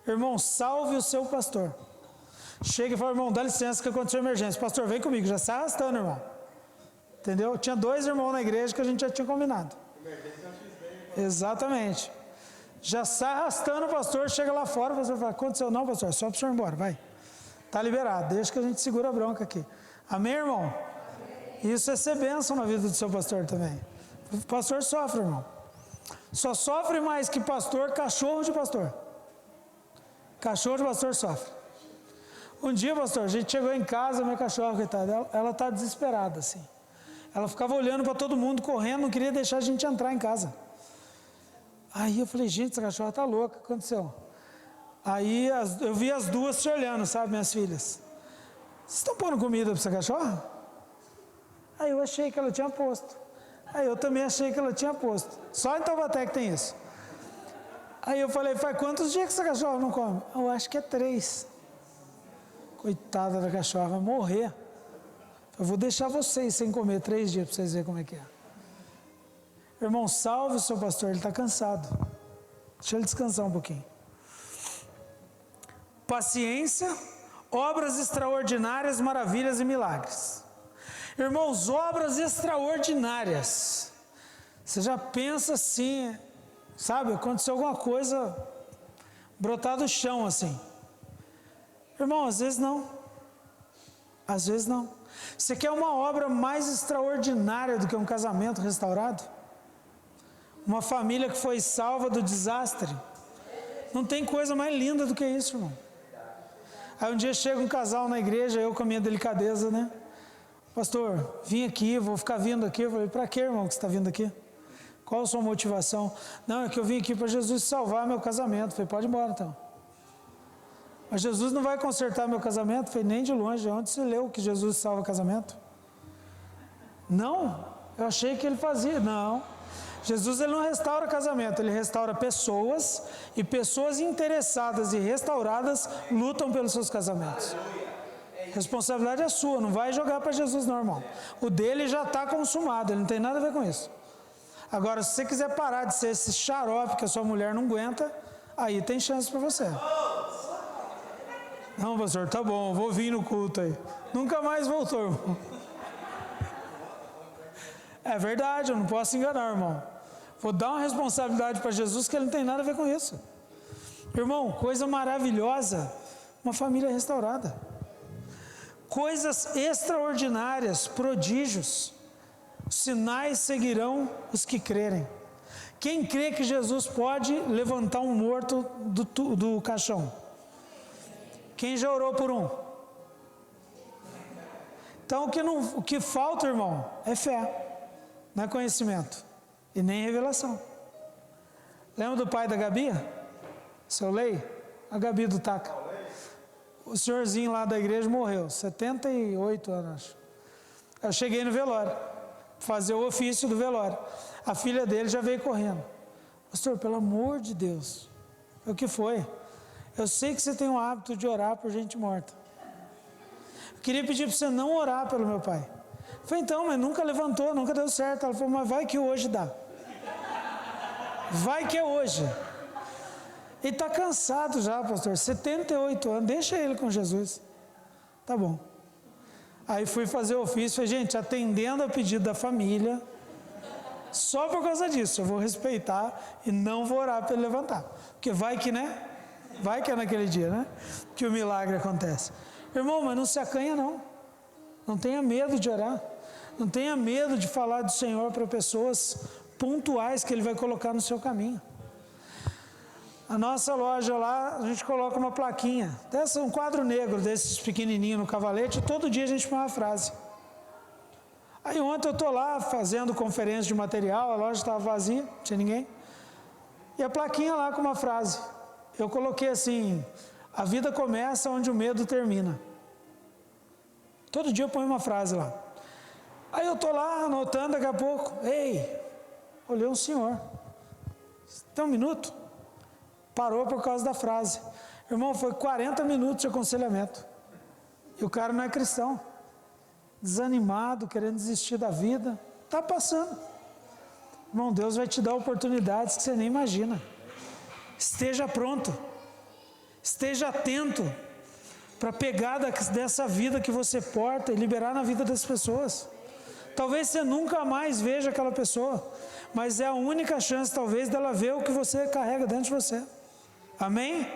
Irmão, salve o seu pastor. Chega e fala, irmão, dá licença que aconteceu emergência. Pastor, vem comigo, já sai arrastando, irmão. Entendeu? Tinha 2 irmãos na igreja que a gente já tinha combinado. Exatamente. Já sai arrastando o pastor, chega lá fora, o pastor fala, aconteceu não, pastor, só para o senhor ir embora, vai. Está liberado, deixa que a gente segura a bronca aqui. Amém, irmão? Isso é ser bênção na vida do seu pastor também. O pastor sofre, irmão. Só sofre mais que pastor, cachorro de pastor. Cachorro de pastor sofre. Um dia, pastor, a gente chegou em casa, minha cachorra, coitada, ela está desesperada, assim. Ela ficava olhando para todo mundo, correndo, não queria deixar a gente entrar em casa. Aí eu falei, gente, essa cachorra está louca, o que aconteceu? Aí eu vi as duas se olhando, sabe, minhas filhas. Vocês estão pondo comida para essa cachorra? Aí eu achei que ela tinha posto. Aí eu também achei que ela tinha posto. Só em Taubaté que tem isso. Aí eu falei, faz quantos dias que essa cachorra não come? Eu acho que é 3. Coitada da cachorra, vai morrer. Eu vou deixar vocês sem comer 3 dias para vocês verem como é que é. Irmão, salve o seu pastor, ele está cansado. Deixa ele descansar um pouquinho. Paciência, obras extraordinárias, maravilhas e milagres. Irmãos, obras extraordinárias. Você já pensa assim, sabe, aconteceu alguma coisa brotar do chão assim. Irmão, às vezes não. Às vezes não. Você quer uma obra mais extraordinária do que um casamento restaurado? Uma família que foi salva do desastre? Não tem coisa mais linda do que isso, irmão. Aí um dia chega um casal na igreja, eu com a minha delicadeza, né? Pastor, vim aqui, vou ficar vindo aqui. Eu falei, para que, irmão, que você está vindo aqui? Qual a sua motivação? Não, é que eu vim aqui para Jesus salvar meu casamento. Eu falei, pode ir embora então. Mas Jesus não vai consertar meu casamento? Eu falei, nem de longe. Onde você leu que Jesus salva casamento? Não, eu achei que ele fazia. Não, Jesus ele não restaura casamento, ele restaura pessoas, e pessoas interessadas e restauradas lutam pelos seus casamentos. Responsabilidade é sua, não vai jogar para Jesus não, irmão. O dele já está consumado, ele não tem nada a ver com isso. Agora, se você quiser parar de ser esse xarope que a sua mulher não aguenta, aí tem chance para você. Não, pastor, tá bom, vou vir no culto aí. Nunca mais voltou, irmão. É verdade, eu não posso enganar, irmão. Vou dar uma responsabilidade para Jesus que ele não tem nada a ver com isso. Irmão, coisa maravilhosa, uma família restaurada. Coisas extraordinárias, prodígios, sinais seguirão os que crerem. Quem crê que Jesus pode levantar um morto do caixão? Quem já orou por um? Então o que falta, irmão, é fé, não é conhecimento e nem revelação. Lembra do pai da Gabi? Seu Lei? A Gabi do Taca. O senhorzinho lá da igreja morreu, 78 anos, acho. Eu cheguei no velório, fazer o ofício do velório. A filha dele já veio correndo. Pastor, pelo amor de Deus, o que foi? Eu sei que você tem o hábito de orar por gente morta. Eu queria pedir para você não orar pelo meu pai. Eu falei, então, mas nunca levantou, nunca deu certo. Ela falou, mas vai que hoje dá. Vai que é hoje. Ele está cansado já, pastor, 78 anos, deixa ele com Jesus. Tá bom. Aí fui fazer o ofício, falei, gente, atendendo a pedido da família, Só por causa disso, eu vou respeitar e não vou orar para ele levantar. Porque vai que, né? Vai que é naquele dia, né? Que o milagre acontece. Irmão, mas não se acanha não. Não tenha medo de orar. Não tenha medo de falar do Senhor para pessoas pontuais que Ele vai colocar no seu caminho. A nossa loja lá, a gente coloca uma plaquinha, um quadro negro desses pequenininhos no cavalete, e todo dia a gente põe uma frase. Aí ontem eu estou lá fazendo conferência de material, a loja estava vazia, não tinha ninguém. E a plaquinha lá com uma frase. Eu coloquei assim: a vida começa onde o medo termina. Todo dia eu ponho uma frase lá. Aí eu estou lá anotando, daqui a pouco, ei, olhei um senhor. Tem um minuto? Parou por causa da frase. Irmão, foi 40 minutos de aconselhamento. E o cara não é cristão. Desanimado, querendo desistir da vida. Está passando. Irmão, Deus vai te dar oportunidades que você nem imagina. Esteja pronto. Esteja atento para pegar dessa vida que você porta e liberar na vida das pessoas. Talvez você nunca mais veja aquela pessoa, mas é a única chance, talvez, dela ver o que você carrega dentro de você. Amém?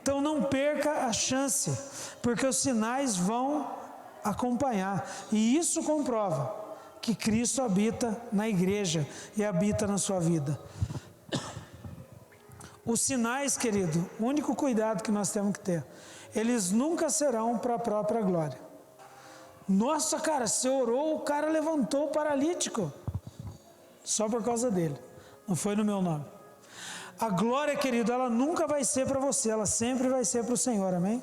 Então não perca a chance, porque os sinais vão acompanhar. E isso comprova que Cristo habita na igreja e habita na sua vida. Os sinais, querido, o único cuidado que nós temos que ter, eles nunca serão para a própria glória. Nossa, cara, você orou, o cara levantou o paralítico. Só por causa dele. Não foi no meu nome. A glória, querido, ela nunca vai ser para você, ela sempre vai ser para o Senhor, amém?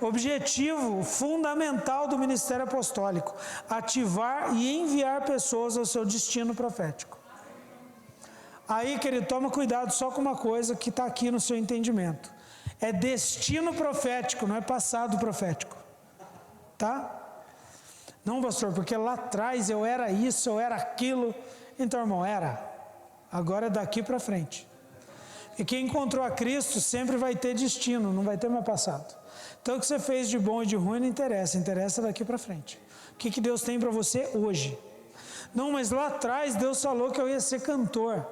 Objetivo fundamental do ministério apostólico: ativar e enviar pessoas ao seu destino profético. Aí, querido, toma cuidado só com uma coisa que está aqui no seu entendimento. É destino profético, não é passado profético. Tá? Não, pastor, porque lá atrás eu era isso, eu era aquilo. Então, irmão, era. Agora é daqui para frente. E quem encontrou a Cristo sempre vai ter destino, não vai ter mais passado. Então, o que você fez de bom e de ruim não interessa, interessa daqui para frente. O que Deus tem para você hoje? Não, mas lá atrás Deus falou que eu ia ser cantor.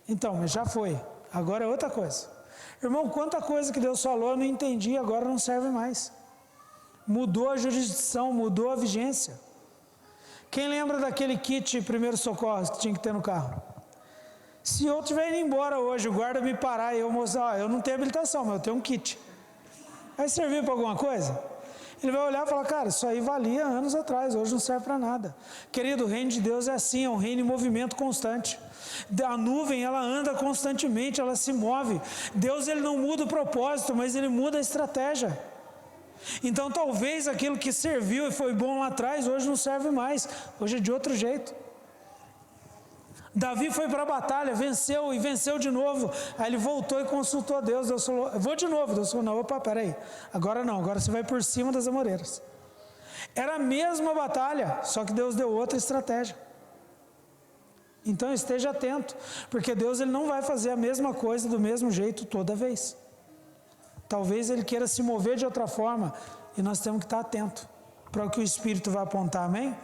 Então, mas já foi. Agora é outra coisa. Irmão, quanta coisa que Deus falou eu não entendi, agora não serve mais. Mudou a jurisdição, mudou a vigência. Quem lembra daquele kit primeiro socorro que tinha que ter no carro? Se eu estiver indo embora hoje, o guarda me parar e eu mostrar, eu não tenho habilitação, mas eu tenho um kit. Vai servir para alguma coisa? Ele vai olhar e falar, cara, isso aí valia anos atrás, hoje não serve para nada. Querido, o reino de Deus é assim, é um reino em movimento constante. A nuvem, ela anda constantemente, ela se move. Deus, ele não muda o propósito, mas ele muda a estratégia. Então, talvez aquilo que serviu e foi bom lá atrás, hoje não serve mais. Hoje é de outro jeito. Davi foi para a batalha, venceu e venceu de novo. Aí ele voltou e consultou a Deus. Deus falou, eu vou de novo. Deus falou, não, opa, peraí. Agora não, agora você vai por cima das amoreiras. Era a mesma batalha, só que Deus deu outra estratégia. Então esteja atento, porque Deus, ele não vai fazer a mesma coisa do mesmo jeito toda vez. Talvez ele queira se mover de outra forma e nós temos que estar atentos para o que o Espírito vai apontar, amém?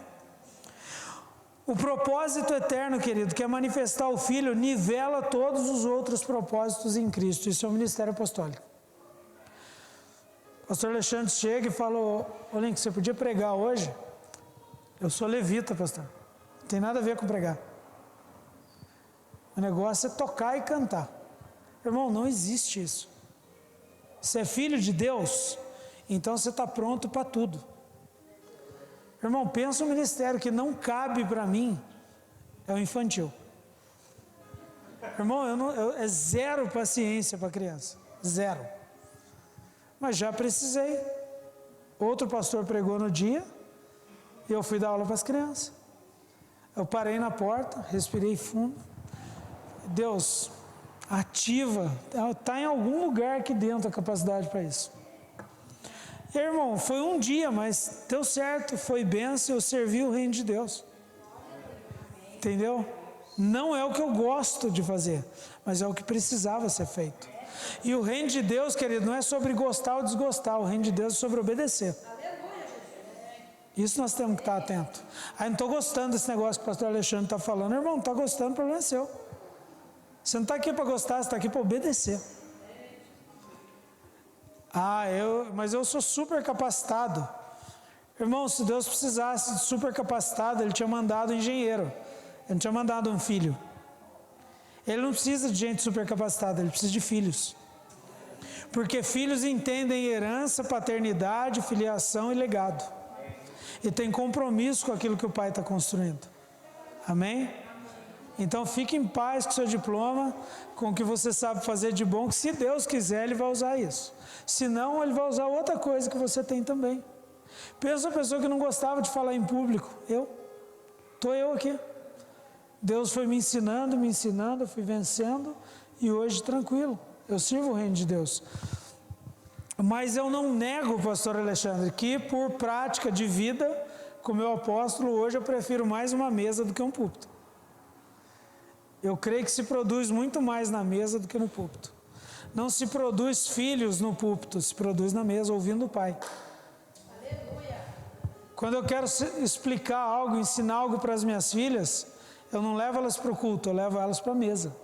O propósito eterno, querido, que é manifestar o Filho, nivela todos os outros propósitos em Cristo. Isso é o ministério apostólico. O pastor Alexandre chega e falou, ô Link, você podia pregar hoje? Eu sou levita, pastor. Não tem nada a ver com pregar. O negócio é tocar e cantar. Irmão, não existe isso. Você é filho de Deus, então você está pronto para tudo. Irmão, pensa um ministério que não cabe para mim, é o infantil. Irmão, é zero paciência para criança, zero. Mas já precisei. Outro pastor pregou no dia, e eu fui dar aula para as crianças. Eu parei na porta, respirei fundo. Deus, ativa, está em algum lugar aqui dentro a capacidade para isso. E irmão, foi um dia, mas deu certo, foi bênção, eu servi o reino de Deus. Entendeu? Não é o que eu gosto de fazer, mas é o que precisava ser feito. E o reino de Deus, querido, não é sobre gostar ou desgostar, o reino de Deus é sobre obedecer. Isso nós temos que estar atentos. Aí não estou gostando desse negócio que o pastor Alexandre está falando. Irmão, não está gostando, o problema é seu. Você não está aqui para gostar, você está aqui para obedecer. Mas eu sou super capacitado. Irmão, se Deus precisasse de super capacitado, Ele tinha mandado um engenheiro. Ele não tinha mandado um filho. Ele não precisa de gente super capacitada, Ele precisa de filhos. Porque filhos entendem herança, paternidade, filiação e legado. E tem compromisso com aquilo que o pai está construindo. Amém? Então fique em paz com o seu diploma, com o que você sabe fazer de bom, que se Deus quiser, Ele vai usar isso. Se não, Ele vai usar outra coisa que você tem também. Pensa uma pessoa que não gostava de falar em público. Estou eu aqui. Deus foi me ensinando, eu fui vencendo, e hoje tranquilo. Eu sirvo o reino de Deus. Mas eu não nego, pastor Alexandre, que por prática de vida, com meu apóstolo, hoje eu prefiro mais uma mesa do que um púlpito. Eu creio que se produz muito mais na mesa do que no púlpito. Não se produz filhos no púlpito, se produz na mesa, ouvindo o Pai. Aleluia. Quando eu quero explicar algo, ensinar algo para as minhas filhas, eu não levo elas para o culto, eu levo elas para a mesa.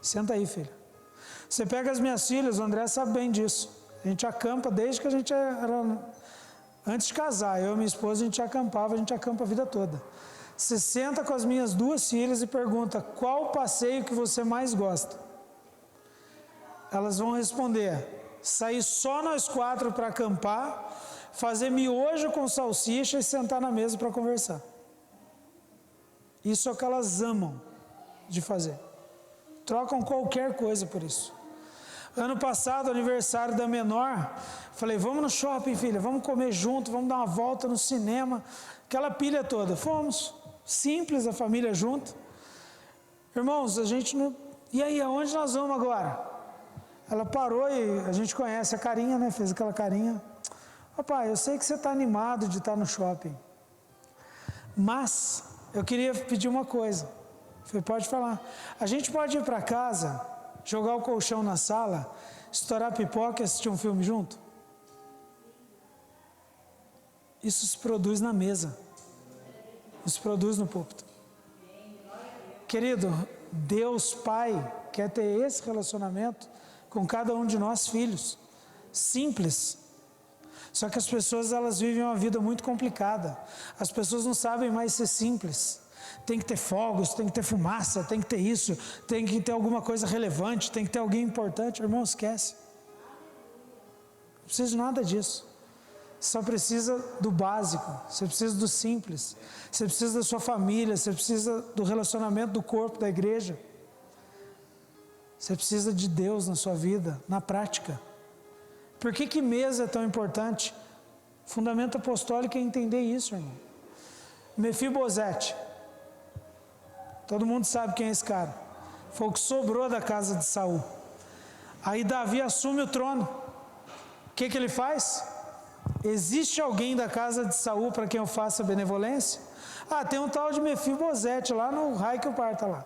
Senta aí, filha. Você pega as minhas filhas, o André sabe bem disso. A gente acampa desde que a gente era... Antes de casar, eu e minha esposa, a gente acampa a vida toda. Você senta com as minhas duas filhas e pergunta, qual passeio que você mais gosta? Elas vão responder, sair só nós 4 para acampar, fazer miojo com salsicha e sentar na mesa para conversar. Isso é o que elas amam de fazer. Trocam qualquer coisa por isso. Ano passado, aniversário da menor, falei, vamos no shopping, filha, vamos comer junto, vamos dar uma volta no cinema, aquela pilha toda. Fomos, simples, a família junto. Irmãos, a gente não... E aí, aonde nós vamos agora? Ela parou e a gente conhece a carinha, né? Fez aquela carinha. Papai, eu sei que você está animado de estar no shopping, mas eu queria pedir uma coisa. Eu falei, pode falar. A gente pode ir para casa, jogar o colchão na sala, estourar pipoca e assistir um filme junto? Isso se produz na mesa. Isso se produz no púlpito. Querido, Deus Pai quer ter esse relacionamento com cada um de nós filhos. Simples. Só que as pessoas, elas vivem uma vida muito complicada. As pessoas não sabem mais ser simples. Tem que ter fogos, tem que ter fumaça, tem que ter isso, tem que ter alguma coisa relevante, tem que ter alguém importante. Irmão, esquece. Não precisa de nada disso. Só precisa do básico, você precisa do simples, você precisa da sua família, você precisa do relacionamento do corpo, da igreja. Você precisa de Deus na sua vida, na prática. Por que mesa é tão importante? Fundamento apostólico é entender isso, irmão. Mefibosete. Todo mundo sabe quem é esse cara. Foi o que sobrou da casa de Saul. Aí Davi assume o trono. O que ele faz? Existe alguém da casa de Saul para quem eu faça benevolência? Tem um tal de Mefibosete lá no raio que o parta lá.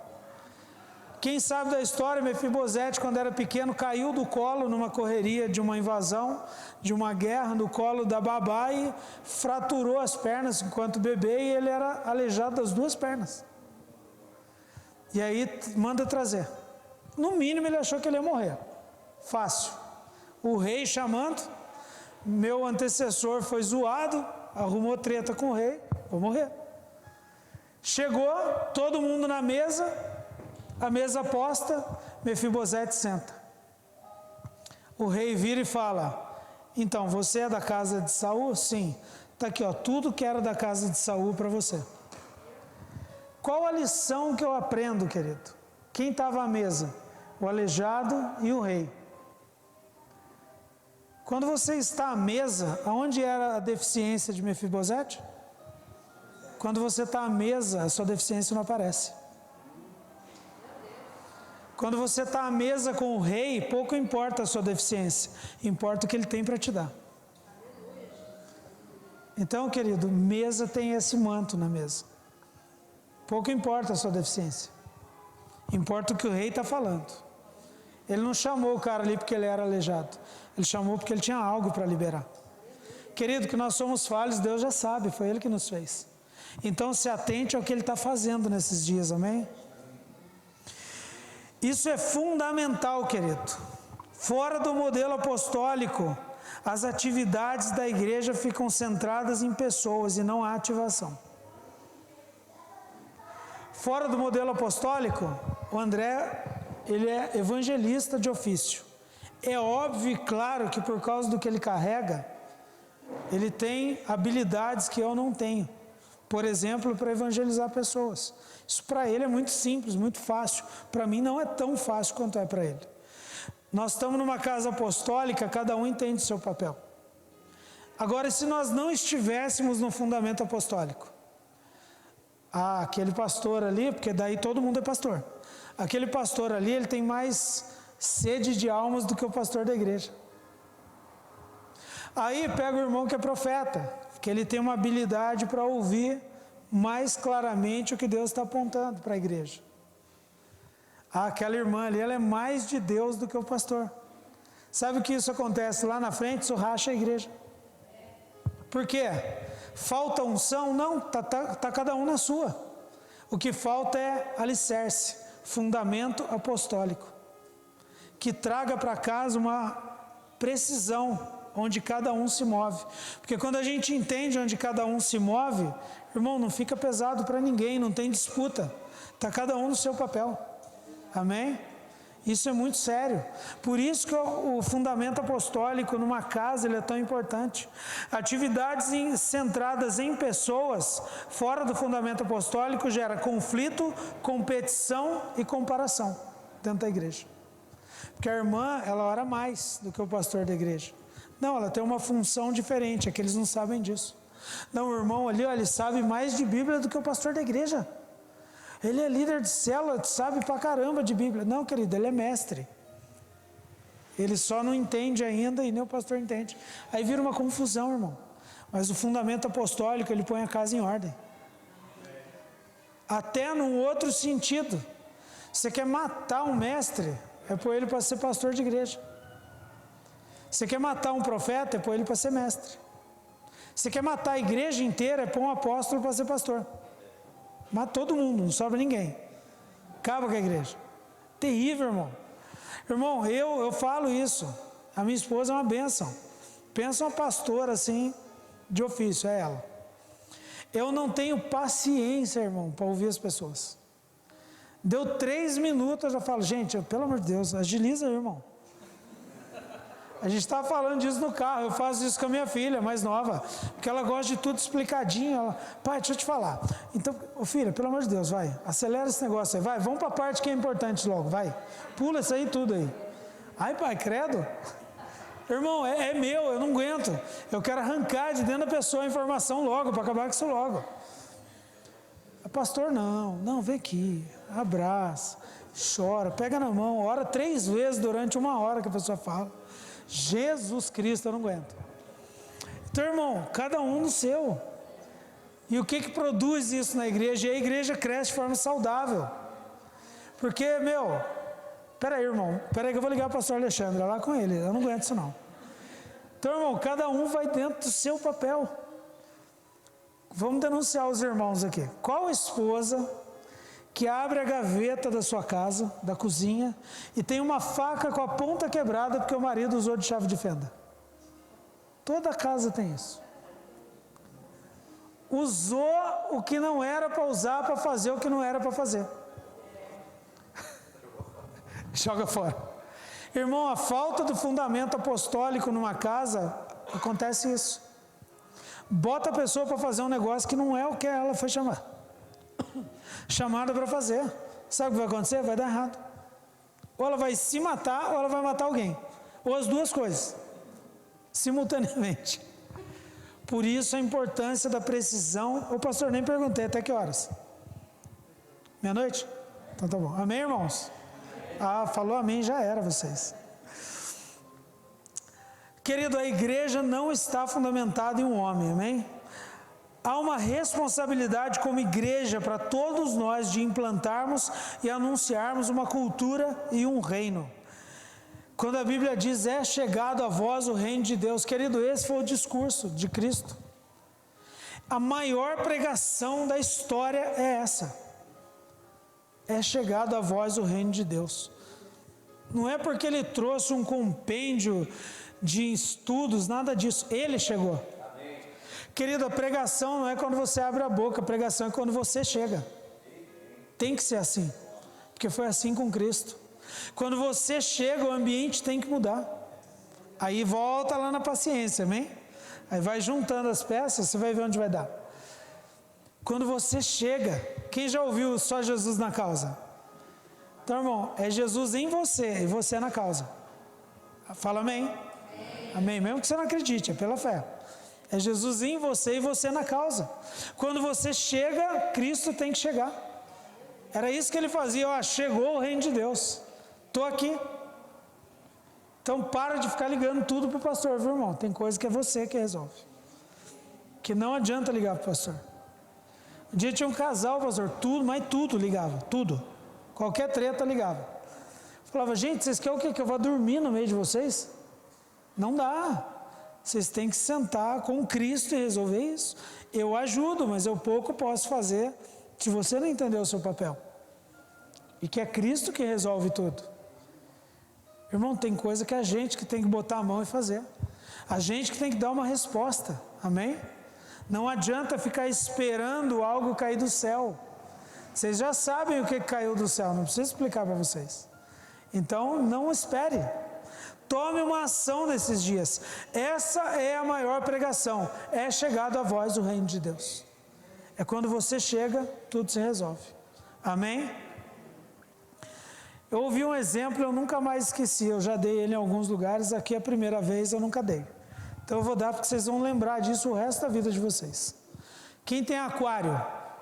Quem sabe da história, Mefibosete, quando era pequeno, caiu do colo numa correria de uma invasão, de uma guerra, no colo da babá e fraturou as pernas enquanto bebê e ele era aleijado das 2 pernas. E aí manda trazer. No mínimo ele achou que ele ia morrer. Fácil. O rei chamando, meu antecessor foi zoado, arrumou treta com o rei, vou morrer. Chegou, todo mundo na mesa, a mesa posta, Mefibosete senta. O rei vira e fala, então, você é da casa de Saul? Sim. Está aqui, tudo que era da casa de Saul para você. Qual a lição que eu aprendo, querido? Quem estava à mesa? O aleijado e o rei. Quando você está à mesa, aonde era a deficiência de Mefibosete? Quando você está à mesa, a sua deficiência não aparece. Quando você está à mesa com o rei, pouco importa a sua deficiência, importa o que ele tem para te dar. Então, querido, mesa tem esse manto na mesa. Pouco importa a sua deficiência, importa o que o rei está falando. Ele não chamou o cara ali porque ele era aleijado, ele chamou porque ele tinha algo para liberar. Querido, que nós somos falhos, Deus já sabe, foi Ele que nos fez. Então se atente ao que Ele está fazendo nesses dias, amém? Isso é fundamental, querido. Fora do modelo apostólico, as atividades da igreja ficam centradas em pessoas e não há ativação. Fora do modelo apostólico, o André, ele é evangelista de ofício. É óbvio e claro que por causa do que ele carrega, ele tem habilidades que eu não tenho. Por exemplo, para evangelizar pessoas. Isso para ele é muito simples, muito fácil. Para mim não é tão fácil quanto é para ele. Nós estamos numa casa apostólica, cada um entende o seu papel. Agora, se nós não estivéssemos no fundamento apostólico, aquele pastor ali, porque daí todo mundo é pastor. Aquele pastor ali, ele tem mais sede de almas do que o pastor da igreja. Aí pega o irmão que é profeta, que ele tem uma habilidade para ouvir mais claramente o que Deus está apontando para a igreja. Aquela irmã ali, ela é mais de Deus do que o pastor. Sabe o que isso acontece lá na frente? Isso racha a igreja. Por quê? Falta unção? Não, tá cada um na sua. O que falta é alicerce, fundamento apostólico, que traga para casa uma precisão onde cada um se move. Porque quando a gente entende onde cada um se move, irmão, não fica pesado para ninguém, não tem disputa. Está cada um no seu papel. Amém? Isso é muito sério. Por isso que o fundamento apostólico numa casa ele é tão importante. Atividades centradas em pessoas, fora do fundamento apostólico, gera conflito, competição e comparação dentro da igreja. Porque a irmã, ela ora mais do que o pastor da igreja. Não, ela tem uma função diferente, é que eles não sabem disso. Não, o irmão ali, ele sabe mais de Bíblia do que o pastor da igreja. Ele é líder de célula, sabe pra caramba de Bíblia. Não, querido, ele é mestre. Ele só não entende ainda e nem o pastor entende. Aí vira uma confusão, irmão. Mas o fundamento apostólico, ele põe a casa em ordem. Até num outro sentido. Você quer matar um mestre, é pôr ele para ser pastor de igreja. Você quer matar um profeta, é pôr ele para ser mestre. Você quer matar a igreja inteira, é pôr um apóstolo para ser pastor. Mata todo mundo, não sobra ninguém. Acaba com a igreja. Terrível, irmão. Irmão, eu falo isso. A minha esposa é uma bênção. Pensa uma pastora assim, de ofício, é ela. Eu não tenho paciência, irmão, para ouvir as pessoas. Deu 3 minutos, eu já falo, gente, pelo amor de Deus, agiliza aí, irmão. A gente estava falando disso no carro, eu faço isso com a minha filha mais nova, porque ela gosta de tudo explicadinho. Ela, pai, deixa eu te falar. Então, filha, pelo amor de Deus, vai, acelera esse negócio aí, vai, vamos para a parte que é importante logo, vai. Pula isso aí tudo aí. Ai, pai, credo. Irmão, é meu, eu não aguento. Eu quero arrancar de dentro da pessoa a informação logo, para acabar com isso logo. Pastor, não, vem aqui, abraça, chora, pega na mão, ora 3 vezes durante 1 hora que a pessoa fala. Jesus Cristo, eu não aguento. Então, irmão, cada um no seu. E o que produz isso na igreja? E a igreja cresce de forma saudável. Porque, peraí, irmão, peraí que eu vou ligar para o pastor Alexandre, lá com ele, eu não aguento isso não. Então, irmão, cada um vai dentro do seu papel. Vamos denunciar os irmãos aqui. Qual esposa que abre a gaveta da sua casa, da cozinha, e tem uma faca com a ponta quebrada porque o marido usou de chave de fenda? Toda casa tem isso. Usou o que não era para usar para fazer o que não era para fazer. Joga fora. Irmão, a falta do fundamento apostólico numa casa, acontece isso. Bota a pessoa para fazer um negócio que não é o que ela foi chamada para fazer. Sabe o que vai acontecer? Vai dar errado. Ou ela vai se matar, ou ela vai matar alguém. Ou as duas coisas, simultaneamente. Por isso a importância da precisão. O pastor, nem perguntei até que horas? 12:00? Então tá bom. Amém, irmãos? Falou amém, já era vocês. Querido, a igreja não está fundamentada em um homem, amém? Há uma responsabilidade como igreja para todos nós de implantarmos e anunciarmos uma cultura e um reino. Quando a Bíblia diz, é chegado a vós o reino de Deus, querido, esse foi o discurso de Cristo. A maior pregação da história é essa. É chegado a vós o reino de Deus. Não é porque ele trouxe um compêndio de estudos, nada disso. Ele chegou. Amém. Querido, a pregação não é quando você abre a boca, a pregação é quando você chega. Tem que ser assim, porque foi assim com Cristo. Quando você chega, o ambiente tem que mudar. Aí volta lá na paciência, amém? Aí vai juntando as peças, você vai ver onde vai dar. Quando você chega, quem já ouviu só Jesus na causa? Então, irmão, é Jesus em você e você na causa. Fala amém? Amém, mesmo que você não acredite, é pela fé. É Jesus em você e você na causa. Quando você chega, Cristo tem que chegar. Era isso que ele fazia, ó, chegou o reino de Deus. Estou aqui. Então para de ficar ligando tudo para o pastor, viu, irmão? Tem coisa que é você que resolve. Que não adianta ligar para o pastor. Um dia tinha um casal, pastor, tudo, mas tudo ligava, tudo. Qualquer treta ligava. Falava, gente, vocês querem o quê? Que eu vá dormir no meio de vocês? Não dá. Vocês têm que sentar com Cristo e resolver isso. Eu ajudo, mas eu pouco posso fazer se você não entender o seu papel. E que é Cristo que resolve tudo. Irmão, tem coisa que é a gente que tem que botar a mão e fazer. A gente que tem que dar uma resposta. Amém? Não adianta ficar esperando algo cair do céu. Vocês já sabem o que caiu do céu, não preciso explicar para vocês. Então, não espere. Tome uma ação nesses dias. Essa é a maior pregação. É chegado a vós o reino de Deus. É quando você chega, tudo se resolve. Amém? Eu ouvi um exemplo, eu nunca mais esqueci. Eu já dei ele em alguns lugares, aqui é a primeira vez, eu nunca dei. Então eu vou dar porque vocês vão lembrar disso o resto da vida de vocês. Quem tem aquário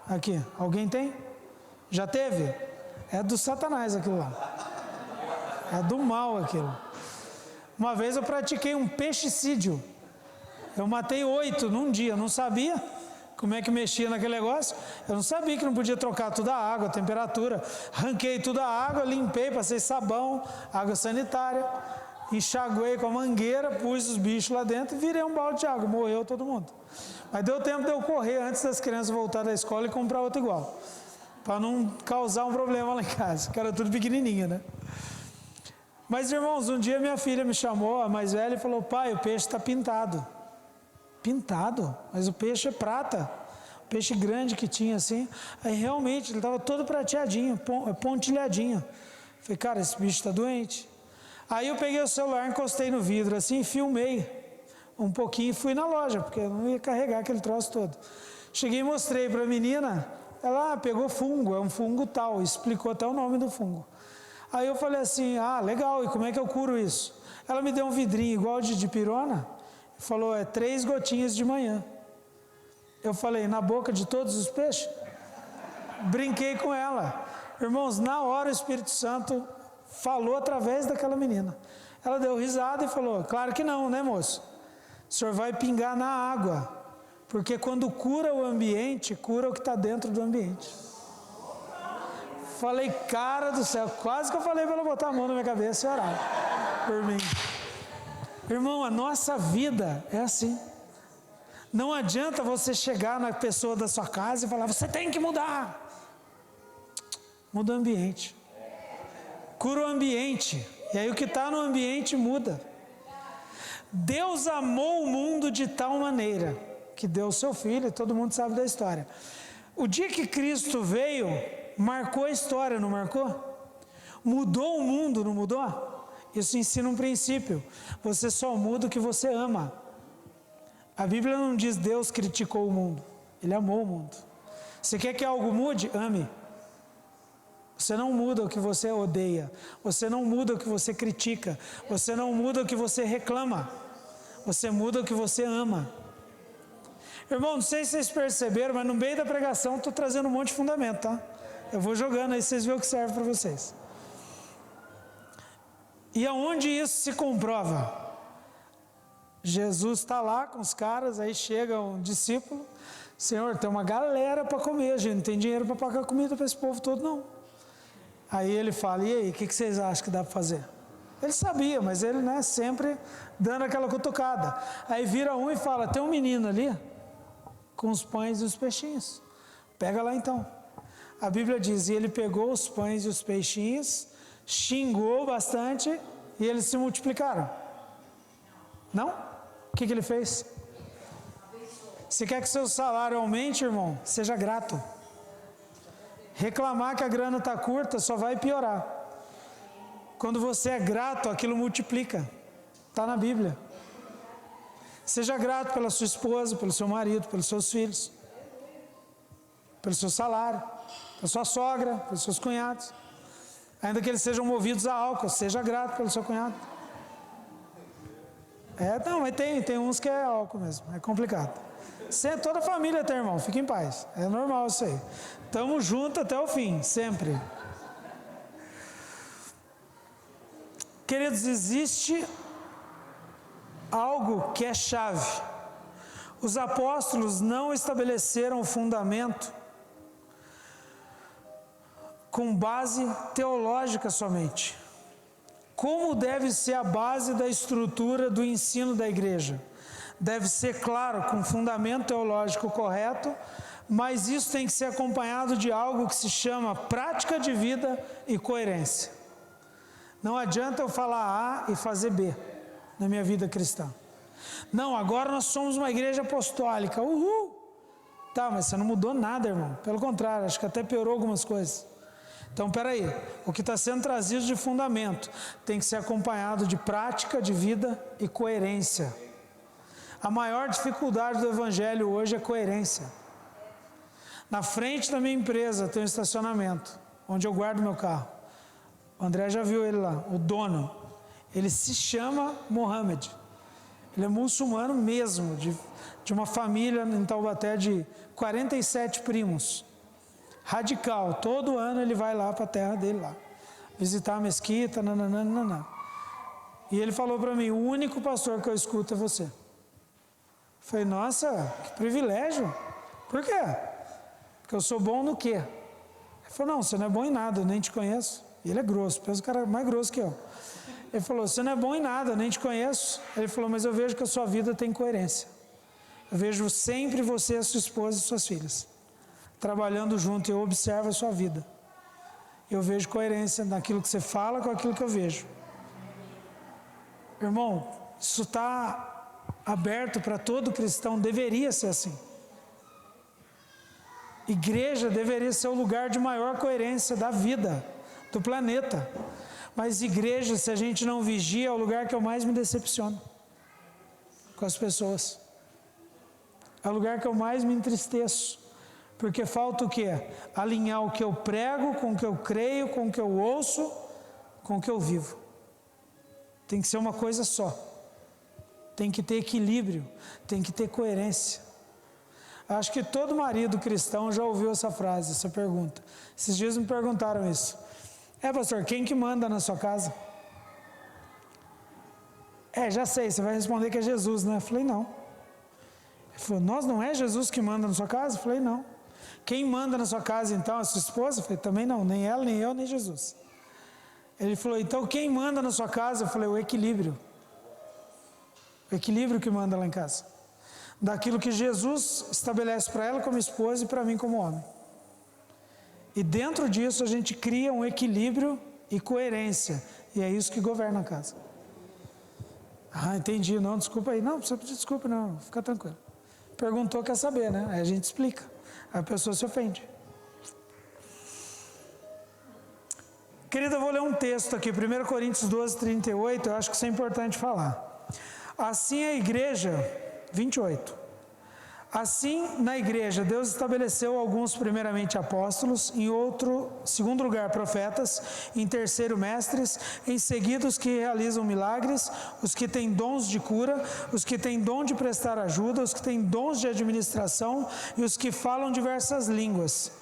aqui? Alguém tem? Já teve? É do Satanás aquilo lá. É do mal aquilo. Uma vez eu pratiquei um peixicídio. Eu matei 8 num dia, não sabia como é que mexia naquele negócio. Eu não sabia que não podia trocar toda a água, a temperatura. Arranquei toda a água, limpei, passei sabão, água sanitária, enxaguei com a mangueira, pus os bichos lá dentro e virei um balde de água. Morreu todo mundo. Mas deu tempo de eu correr antes das crianças voltarem da escola e comprar outro igual. Para não causar um problema lá em casa, que era tudo pequenininho, né? Mas, irmãos, um dia minha filha me chamou, a mais velha, e falou, pai, o peixe está pintado. Pintado? Mas o peixe é prata. O peixe grande que tinha assim. Aí realmente ele estava todo prateadinho, pontilhadinho. Falei, cara, esse bicho está doente. Aí eu peguei o celular, encostei no vidro assim e filmei um pouquinho e fui na loja, porque eu não ia carregar aquele troço todo. Cheguei e mostrei para a menina, ela pegou fungo, é um fungo tal, explicou até o nome do fungo. Aí eu falei assim, legal, e como é que eu curo isso? Ela me deu um vidrinho igual de dipirona, falou, 3 gotinhas de manhã. Eu falei, na boca de todos os peixes? Brinquei com ela. Irmãos, na hora o Espírito Santo falou através daquela menina. Ela deu risada e falou, claro que não, né, moço? O senhor vai pingar na água, porque quando cura o ambiente, cura o que está dentro do ambiente. Falei, cara do céu, quase que eu falei para ela botar a mão na minha cabeça e orar por mim. Irmão, a nossa vida é assim. Não adianta você chegar na pessoa da sua casa e falar, você tem que mudar. Muda o ambiente. Cura o ambiente. E aí o que está no ambiente muda. Deus amou o mundo de tal maneira que deu o seu filho, e todo mundo sabe da história. O dia que Cristo veio, marcou a história, não marcou? Mudou o mundo, não mudou? Isso ensina um princípio. Você só muda o que você ama. A Bíblia não diz Deus criticou o mundo. Ele amou o mundo. Você quer que algo mude? Ame. Você não muda o que você odeia. Você não muda o que você critica. Você não muda o que você reclama. Você muda o que você ama. Irmão, não sei se vocês perceberam, mas no meio da pregação estou trazendo um monte de fundamento, tá? Eu vou jogando aí, vocês veem o que serve para vocês. E aonde isso se comprova? Jesus está lá com os caras, aí chega um discípulo, Senhor, tem uma galera para comer, a gente não tem dinheiro para pagar comida para esse povo todo, não. Aí ele fala, e aí, o que vocês acham que dá para fazer? Ele sabia, mas ele, né, sempre dando aquela cutucada. Aí vira um e fala, tem um menino ali com os pães e os peixinhos. Pega lá então. A Bíblia diz, e ele pegou os pães e os peixinhos, xingou bastante e eles se multiplicaram. Não? O que ele fez? Se quer que seu salário aumente, irmão, seja grato. Reclamar que a grana está curta só vai piorar. Quando você é grato, aquilo multiplica. Está na Bíblia. Seja grato pela sua esposa, pelo seu marido, pelos seus filhos, pelo seu salário, pela sua sogra, pelos seus cunhados. Ainda que eles sejam movidos a álcool, seja grato pelo seu cunhado. Não, mas tem uns que é álcool mesmo, é complicado. Toda a família tem, irmão, fica em paz. É normal isso aí. Estamos juntos até o fim, sempre. Queridos, existe algo que é chave. Os apóstolos não estabeleceram o fundamento com base teológica somente. Como deve ser a base da estrutura do ensino da igreja? Deve ser, claro, com fundamento teológico correto, mas isso tem que ser acompanhado de algo que se chama prática de vida e coerência. Não adianta eu falar A e fazer B na minha vida cristã. Não, agora nós somos uma igreja apostólica, uhul! Tá, mas você não mudou nada, irmão. Pelo contrário, acho que até piorou algumas coisas. Então, peraí, o que está sendo trazido de fundamento tem que ser acompanhado de prática de vida e coerência. A maior dificuldade do evangelho hoje é coerência. Na frente da minha empresa tem um estacionamento, onde eu guardo meu carro. O André já viu ele lá, o dono. Ele se chama Mohamed. Ele é muçulmano mesmo, de uma família em Taubaté de 47 primos. Radical, todo ano ele vai lá para a terra dele lá, visitar a mesquita, nananana. E ele falou para mim, o único pastor que eu escuto é você. Eu falei, nossa, que privilégio. Por quê? Porque eu sou bom no quê? Ele falou, não, você não é bom em nada, eu nem te conheço. E ele é grosso, pensa o cara mais grosso que eu. Ele falou, você não é bom em nada, eu nem te conheço. Ele falou, mas eu vejo que a sua vida tem coerência. Eu vejo sempre você, a sua esposa e suas filhas trabalhando junto, eu observo a sua vida. Eu vejo coerência naquilo que você fala com aquilo que eu vejo. Irmão, isso está aberto para todo cristão, deveria ser assim. Igreja deveria ser o lugar de maior coerência da vida, do planeta. Mas igreja, se a gente não vigia, é o lugar que eu mais me decepciono com as pessoas. É o lugar que eu mais me entristeço. Porque falta o quê? Alinhar o que eu prego com o que eu creio, com o que eu ouço, com o que eu vivo. Tem que ser uma coisa só. Tem que ter equilíbrio, tem que ter coerência. Acho que todo marido cristão já ouviu essa frase, essa pergunta. Esses dias me perguntaram isso. Pastor, quem que manda na sua casa? Já sei, você vai responder que é Jesus, né? Eu falei, não. Ele falou, não é Jesus que manda na sua casa? Eu falei, não. Quem manda na sua casa então? A sua esposa? Eu falei, também não, nem ela, nem eu, nem Jesus. Ele falou, então quem manda na sua casa? Eu falei, o equilíbrio. O equilíbrio que manda lá em casa. Daquilo que Jesus estabelece para ela como esposa e para mim como homem. E dentro disso a gente cria um equilíbrio e coerência. E é isso que governa a casa. Entendi, não, desculpa aí. Não, não precisa pedir desculpa não, fica tranquilo. Perguntou, quer saber, né? Aí a gente explica. A pessoa se ofende. Querida, eu vou ler um texto aqui, 1 Coríntios 12, 38, eu acho que isso é importante falar. Assim a igreja, 28. Assim, na igreja, Deus estabeleceu alguns primeiramente apóstolos, em segundo lugar profetas, em terceiro mestres, em seguida os que realizam milagres, os que têm dons de cura, os que têm dom de prestar ajuda, os que têm dons de administração e os que falam diversas línguas.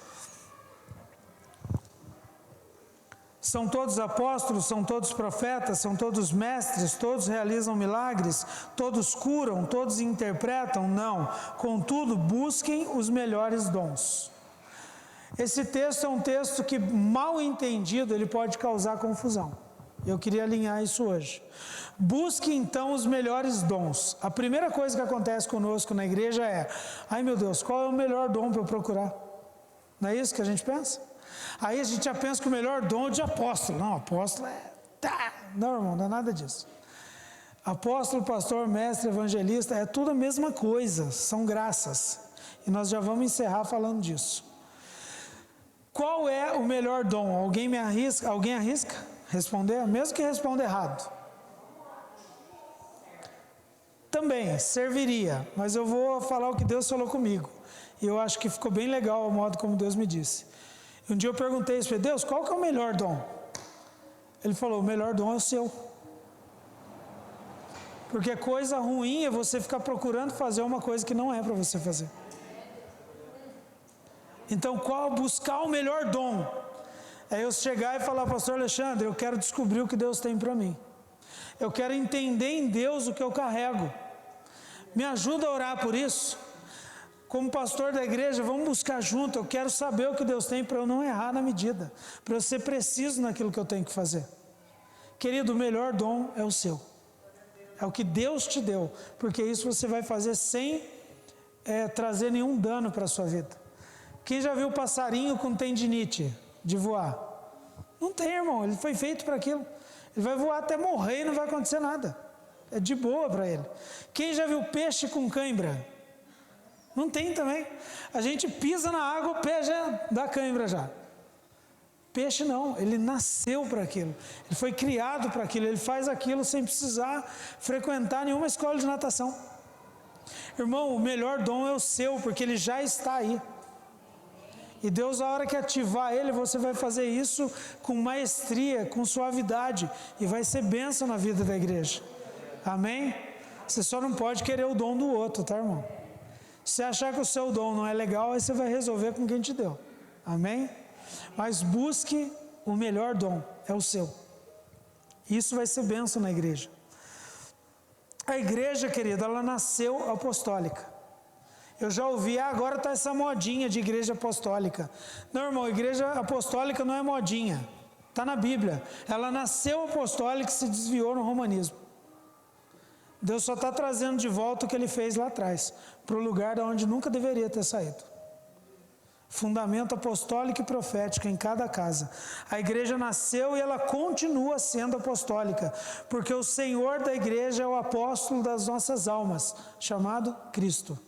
São todos apóstolos, são todos profetas, são todos mestres, todos realizam milagres, todos curam, todos interpretam? Não. Contudo, busquem os melhores dons. Esse texto é um texto que, mal entendido, ele pode causar confusão. Eu queria alinhar isso hoje. Busque então os melhores dons. A primeira coisa que acontece conosco na igreja é: ai meu Deus, qual é o melhor dom para eu procurar? Não é isso que a gente pensa? Aí a gente já pensa que o melhor dom é de apóstolo. Não, apóstolo é... Não, irmão, não é nada disso. Apóstolo, pastor, mestre, evangelista, é tudo a mesma coisa, são graças. E nós já vamos encerrar falando disso. Qual é o melhor dom? Alguém arrisca responder? Mesmo que responda errado. Também serviria, mas eu vou falar o que Deus falou comigo. E eu acho que ficou bem legal o modo como Deus me disse. Um dia eu perguntei isso para Deus: qual que é o melhor dom? Ele falou: o melhor dom é o seu. Porque coisa ruim é você ficar procurando fazer uma coisa que não é para você fazer. Então, buscar o melhor dom? É eu chegar e falar: pastor Alexandre, eu quero descobrir o que Deus tem para mim. Eu quero entender em Deus o que eu carrego. Me ajuda a orar por isso. Como pastor da igreja, vamos buscar junto. Eu quero saber o que Deus tem para eu não errar na medida, para eu ser preciso naquilo que eu tenho que fazer. Querido, o melhor dom é o seu. É o que Deus te deu, porque isso você vai fazer sem trazer nenhum dano para a sua vida. Quem já viu passarinho com tendinite de voar? Não tem, irmão, ele foi feito para aquilo. Ele vai voar até morrer e não vai acontecer nada. É de boa para ele. Quem já viu peixe com cãibra? Não tem também. A gente pisa na água, o pé já dá cãibra já. Peixe não, ele nasceu para aquilo. Ele foi criado para aquilo. Ele faz aquilo sem precisar frequentar nenhuma escola de natação. Irmão, o melhor dom é o seu, porque ele já está aí. E Deus, a hora que ativar ele, você vai fazer isso com maestria, com suavidade, e vai ser bênção na vida da igreja. Amém? Você só não pode querer o dom do outro, tá, irmão? Se você achar que o seu dom não é legal, aí você vai resolver com quem te deu. Amém? Mas busque o melhor dom, é o seu. Isso vai ser bênção na igreja. A igreja, querida, ela nasceu apostólica. Eu já ouvi: agora está essa modinha de igreja apostólica. Não, irmão, igreja apostólica não é modinha. Está na Bíblia. Ela nasceu apostólica e se desviou no romanismo. Deus só está trazendo de volta o que ele fez lá atrás, para o lugar de onde nunca deveria ter saído. Fundamento apostólico e profético em cada casa. A igreja nasceu e ela continua sendo apostólica, porque o Senhor da igreja é o apóstolo das nossas almas, chamado Cristo.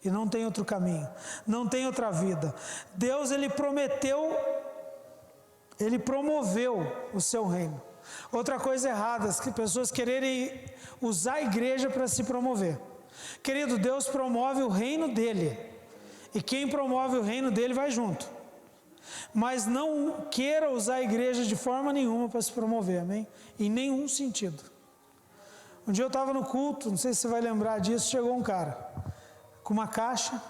E não tem outro caminho, não tem outra vida. Deus, ele prometeu, ele promoveu o seu reino. Outra coisa errada, as pessoas quererem usar a igreja para se promover. Querido, Deus promove o reino dele, e quem promove o reino dele vai junto. Mas não queira usar a igreja de forma nenhuma para se promover, amém? Em nenhum sentido. Um dia eu estava no culto, não sei se você vai lembrar disso, chegou um cara com uma caixa.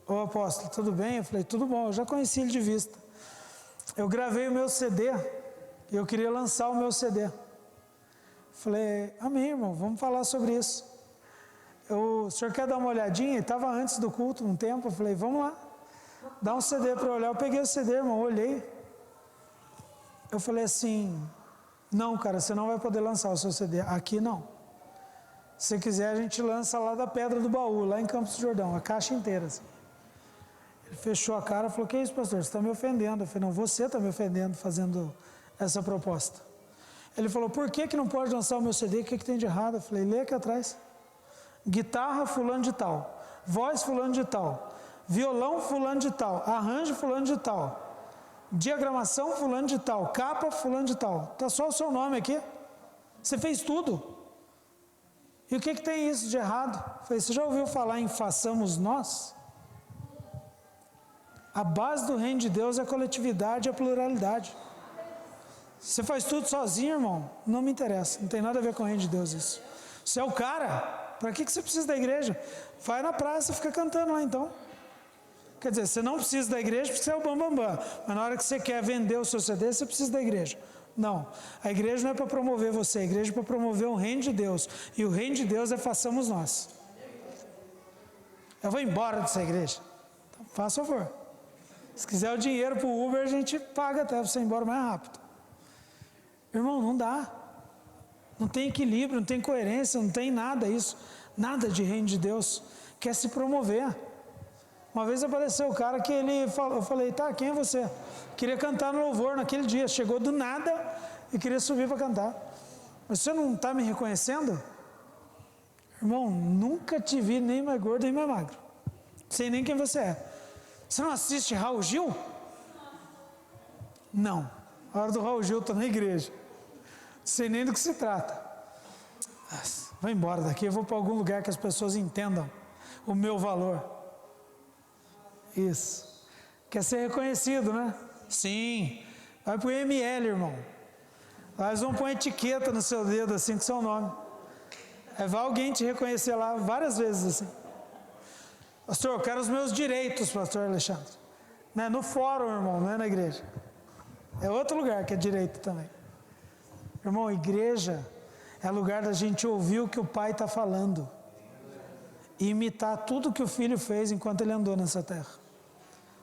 Ô apóstolo, tudo bem? Eu falei: tudo bom, eu já conheci ele de vista. Eu gravei o meu CD, e eu queria lançar o meu CD. Falei: amém, irmão, vamos falar sobre isso. O senhor quer dar uma olhadinha? Estava antes do culto, um tempo. Eu falei: vamos lá, dá um CD para eu olhar. Eu peguei o CD, irmão, olhei. Eu falei assim: não, cara, você não vai poder lançar o seu CD. Aqui não. Se quiser, a gente lança lá da Pedra do Baú, lá em Campos do Jordão, a caixa inteira. Assim. Ele fechou a cara e falou: que isso, pastor? Você está me ofendendo. Eu falei: não, você está me ofendendo fazendo essa proposta. Ele falou: por que não pode lançar o meu CD? O que tem de errado? Eu falei: lê aqui atrás. Guitarra fulano de tal, voz fulano de tal, violão fulano de tal, arranjo fulano de tal, diagramação fulano de tal, capa fulano de tal. Está só o seu nome aqui. Você fez tudo. E o que tem isso de errado? Eu falei: você já ouviu falar em façamos nós? A base do reino de Deus é a coletividade e a pluralidade. Você faz tudo sozinho, irmão? Não me interessa, não tem nada a ver com o reino de Deus isso. Você é o cara, para que você precisa da igreja? Vai na praça e fica cantando lá então. Quer dizer, você não precisa da igreja porque você é o bambambam, mas na hora que você quer vender o seu CD, você precisa da igreja. Não, a igreja não é para promover você, a igreja é para promover o reino de Deus. E o reino de Deus é façamos nós. Eu vou embora dessa igreja. Então, faça favor. Se quiser o dinheiro para o Uber, a gente paga até você ir embora mais rápido. Irmão, não dá. Não tem equilíbrio, não tem coerência, não tem nada isso. Nada de reino de Deus. Quer se promover. Uma vez apareceu o cara que ele falou, eu falei, tá, quem é você? Queria cantar no louvor naquele dia. Chegou do nada e queria subir para cantar. Mas você não está me reconhecendo? Irmão, nunca te vi nem mais gordo nem mais magro. Sei nem quem você é. Você não assiste Raul Gil? Não. A hora do Raul Gil estou na igreja. Não sei nem do que se trata. Vou embora daqui, eu vou para algum lugar que as pessoas entendam o meu valor. Isso. Quer ser reconhecido, né? Sim. Vai para o ML, irmão. Lá eles vão pôr etiqueta no seu dedo, assim, com seu nome. Aí vai alguém te reconhecer lá várias vezes, assim. Pastor, eu quero os meus direitos, pastor Alexandre. Não é no fórum, irmão, não é na igreja. É outro lugar que é direito também. Irmão, igreja é lugar da gente ouvir o que o pai está falando. E imitar tudo que o filho fez enquanto ele andou nessa terra.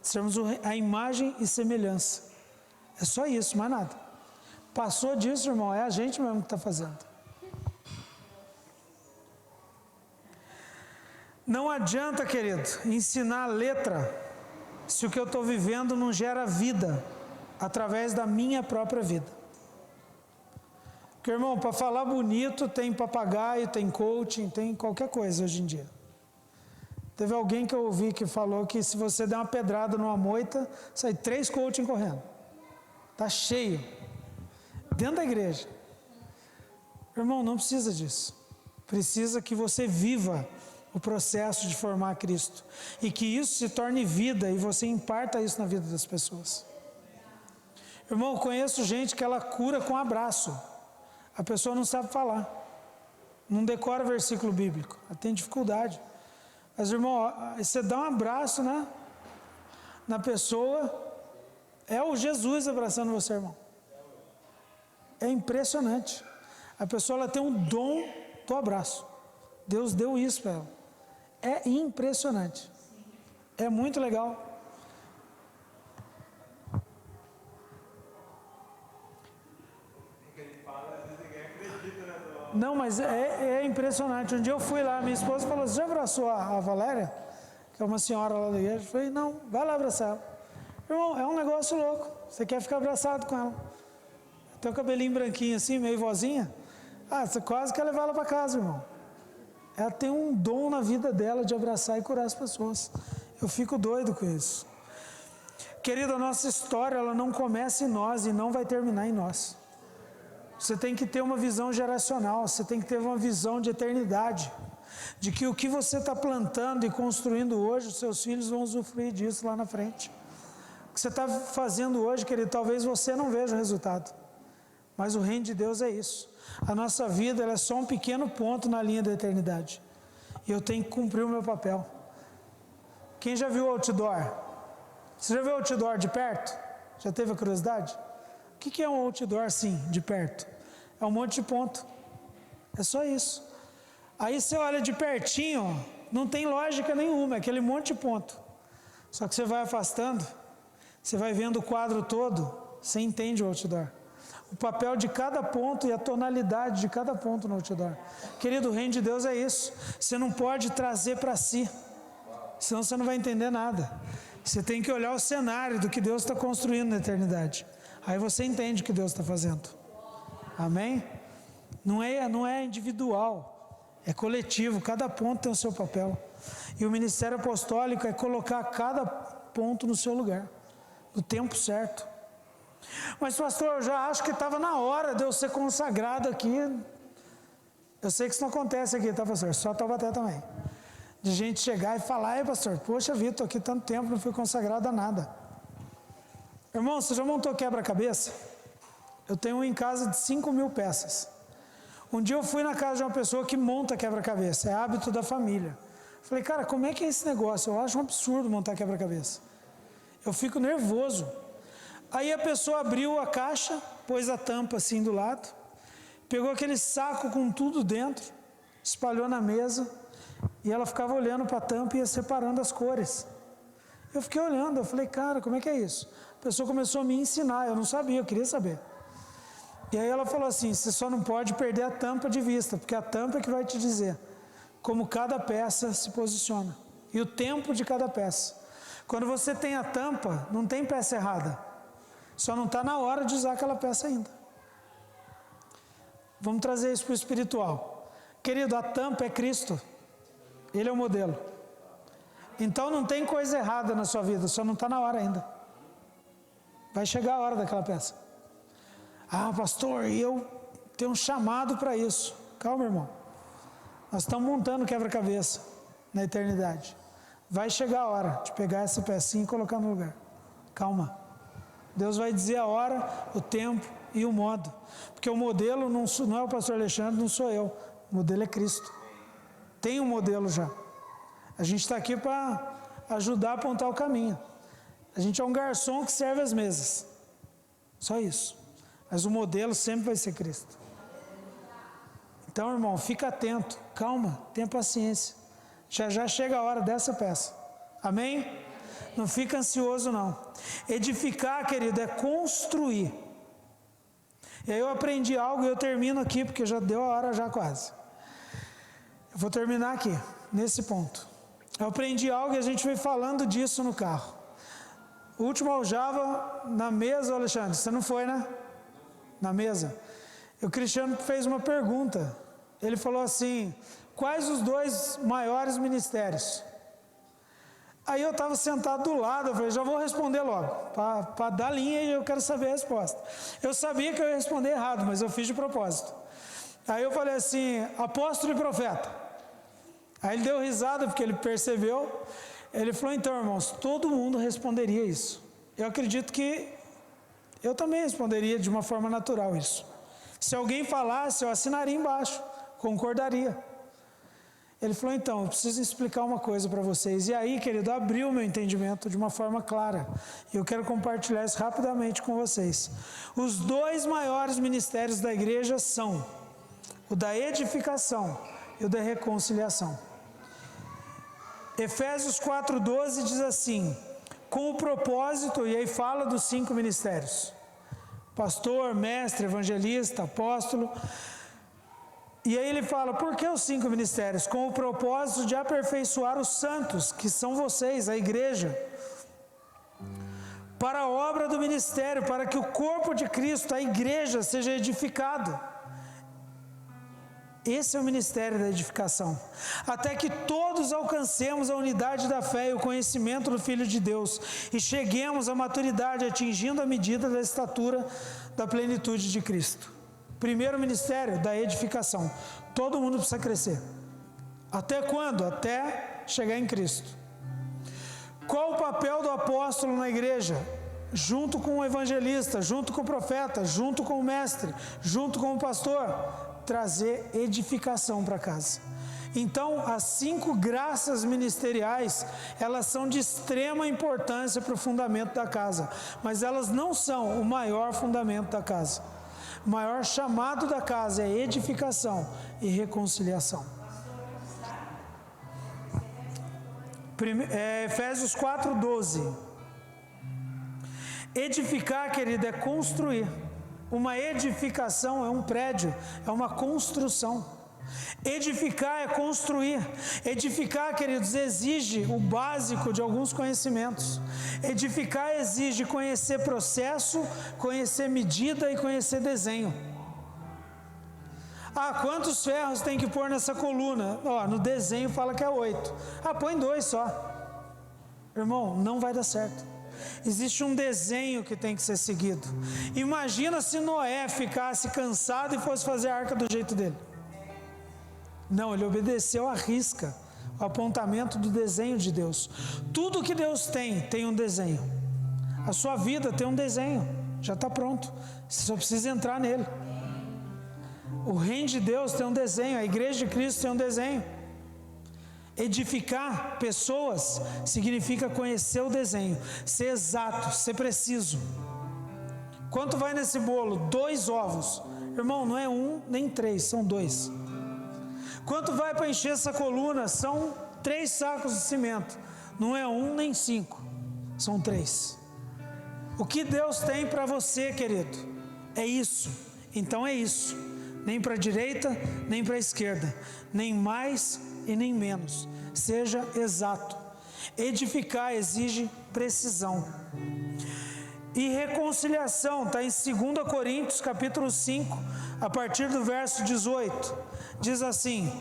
Sermos a imagem e semelhança. É só isso, mais nada. Passou disso, irmão, é a gente mesmo que está fazendo. Não adianta, querido, ensinar a letra se o que eu estou vivendo não gera vida através da minha própria vida. Porque, irmão, para falar bonito tem papagaio, tem coaching, tem qualquer coisa hoje em dia. Teve alguém que eu ouvi que falou que se você der uma pedrada numa moita, sai 3 coaching correndo. Está cheio. Dentro da igreja. Irmão, não precisa disso. Precisa que você viva o processo de formar Cristo. E que isso se torne vida e você imparta isso na vida das pessoas. Irmão, eu conheço gente que ela cura com abraço. A pessoa não sabe falar. Não decora versículo bíblico. Ela tem dificuldade. Mas, irmão, você dá um abraço, né? Na pessoa. É o Jesus abraçando você, irmão. É impressionante. A pessoa ela tem um dom do abraço. Deus deu isso para ela. É impressionante. É muito legal. Não, mas é impressionante. Um dia eu fui lá, minha esposa falou, você já abraçou a Valéria? Que é uma senhora lá da igreja. Eu falei, não, vai lá abraçar ela. Irmão, é um negócio louco. Você quer ficar abraçado com ela. Tem o cabelinho branquinho assim, meio vozinha. Você quase quer levar ela para casa, irmão. Ela tem um dom na vida dela de abraçar e curar as pessoas. Eu fico doido com isso. Querido, a nossa história, ela não começa em nós e não vai terminar em nós. Você tem que ter uma visão geracional, você tem que ter uma visão de eternidade. De que o que você está plantando e construindo hoje, os seus filhos vão usufruir disso lá na frente. O que você está fazendo hoje, querido, talvez você não veja o resultado. Mas o reino de Deus é isso. A nossa vida ela é só um pequeno ponto na linha da eternidade. E eu tenho que cumprir o meu papel. Quem já viu o outdoor? Você já viu o outdoor de perto? Já teve a curiosidade? O que é um outdoor assim, de perto? É um monte de ponto. É só isso. Aí você olha de pertinho, não tem lógica nenhuma, é aquele monte de ponto. Só que você vai afastando, você vai vendo o quadro todo, você entende o outdoor. O papel de cada ponto e a tonalidade de cada ponto no outdoor. Querido, o reino de Deus é isso. Você não pode trazer para si, senão você não vai entender nada. Você tem que olhar o cenário do que Deus está construindo na eternidade. Aí você entende o que Deus está fazendo. Amém? Não é individual, é coletivo. Cada ponto tem o seu papel. E o ministério apostólico é colocar cada ponto no seu lugar, no tempo certo. Mas pastor, eu já acho que estava na hora de eu ser consagrado aqui. Eu sei que isso não acontece aqui, tá, pastor? Só Taubaté também. De gente chegar e falar, pastor, poxa vida, estou aqui tanto tempo, não fui consagrado a nada. Irmão, você já montou quebra-cabeça? Eu tenho um em casa de 5.000 peças. Um dia eu fui na casa de uma pessoa que monta quebra-cabeça, é hábito da família. Falei, cara, como é que é esse negócio? Eu acho um absurdo montar quebra-cabeça. Eu fico nervoso. Aí a pessoa abriu a caixa, pôs a tampa assim do lado, pegou aquele saco com tudo dentro, espalhou na mesa, e ela ficava olhando para a tampa e ia separando as cores. Eu fiquei olhando, eu falei, cara, como é que é isso? A pessoa começou a me ensinar, eu não sabia, eu queria saber. E aí ela falou assim, você só não pode perder a tampa de vista, porque a tampa é que vai te dizer como cada peça se posiciona e o tempo de cada peça. Quando você tem a tampa, não tem peça errada, só não está na hora de usar aquela peça ainda. Vamos trazer isso para o espiritual. Querido, a tampa é Cristo, Ele é o modelo. Então não tem coisa errada na sua vida, só não está na hora ainda. Vai chegar a hora daquela peça. Ah, pastor, eu tenho um chamado para isso. Calma, irmão. Nós estamos montando quebra-cabeça na eternidade. Vai chegar a hora de pegar essa pecinha e colocar no lugar. Calma. Deus vai dizer a hora, o tempo e o modo. Porque o modelo não é o pastor Alexandre, não sou eu. O modelo é Cristo. Tem um modelo já. A gente está aqui para ajudar a apontar o caminho. A gente é um garçom que serve as mesas. Só isso. Mas o modelo sempre vai ser Cristo. Então, irmão, fica atento, calma, tenha paciência. Já chega a hora dessa peça. Amém? Não fica ansioso, não. Edificar, querido, é construir. E aí eu aprendi algo e eu termino aqui, porque já deu a hora já quase. Eu vou terminar aqui, nesse ponto. Eu aprendi algo e a gente veio falando disso no carro. O último aljava na mesa, Alexandre, você não foi, né? Na mesa. E o Cristiano fez uma pergunta. Ele falou assim, quais os 2 maiores ministérios? Aí eu estava sentado do lado, eu falei, já vou responder logo, para dar linha e eu quero saber a resposta. Eu sabia que eu ia responder errado, mas eu fiz de propósito. Aí eu falei assim, apóstolo e profeta. Aí ele deu risada, porque ele percebeu. Ele falou, então, irmãos, todo mundo responderia isso. Eu acredito que eu também responderia de uma forma natural isso. Se alguém falasse, eu assinaria embaixo, concordaria. Ele falou, então, eu preciso explicar uma coisa para vocês. E aí, querido, abriu o meu entendimento de uma forma clara. E eu quero compartilhar isso rapidamente com vocês. Os 2 maiores ministérios da igreja são o da edificação e o da reconciliação. Efésios 4,12 diz assim, com o propósito, e aí fala dos 5 ministérios. Pastor, mestre, evangelista, apóstolo. E aí ele fala, por que os 5 ministérios? Com o propósito de aperfeiçoar os santos, que são vocês, a igreja, para a obra do ministério, para que o corpo de Cristo, a igreja, seja edificado. Esse é o ministério da edificação. Até que todos alcancemos a unidade da fé e o conhecimento do Filho de Deus e cheguemos à maturidade, atingindo a medida da estatura da plenitude de Cristo. Primeiro ministério da edificação. Todo mundo precisa crescer. Até quando? Até chegar em Cristo. Qual o papel do apóstolo na igreja? Junto com o evangelista, junto com o profeta, junto com o mestre, junto com o pastor, trazer edificação para casa. Então, as 5 graças ministeriais, elas são de extrema importância para o fundamento da casa, mas elas não são o maior fundamento da casa. O maior chamado da casa é edificação e reconciliação. Efésios 4,12. Edificar, querido, é construir. Uma edificação é um prédio, é uma construção. Edificar é construir. Edificar, queridos, exige o básico de alguns conhecimentos. Edificar exige conhecer processo, conhecer medida e conhecer desenho. Ah, quantos ferros tem que pôr nessa coluna? No desenho fala que é 8. Põe 2 só. Irmão, não vai dar certo. Existe um desenho que tem que ser seguido. Imagina se Noé ficasse cansado e fosse fazer a arca do jeito dele. Não, ele obedeceu à risca, o apontamento do desenho de Deus. Tudo que Deus tem um desenho. A sua vida tem um desenho, já está pronto. Você só precisa entrar nele. O reino de Deus tem um desenho, a igreja de Cristo tem um desenho. Edificar pessoas significa conhecer o desenho, ser exato, ser preciso. Quanto vai nesse bolo? 2 ovos. Irmão, não é 1 nem 3, são 2. Quanto vai para encher essa coluna? São 3 sacos de cimento. Não é 1 nem 5, são 3. O que Deus tem para você, querido, é isso. Então é isso, nem para a direita, nem para a esquerda, nem mais e nem menos. Seja exato. Edificar exige precisão. E reconciliação, está em 2 Coríntios, capítulo 5, a partir do verso 18. Diz assim: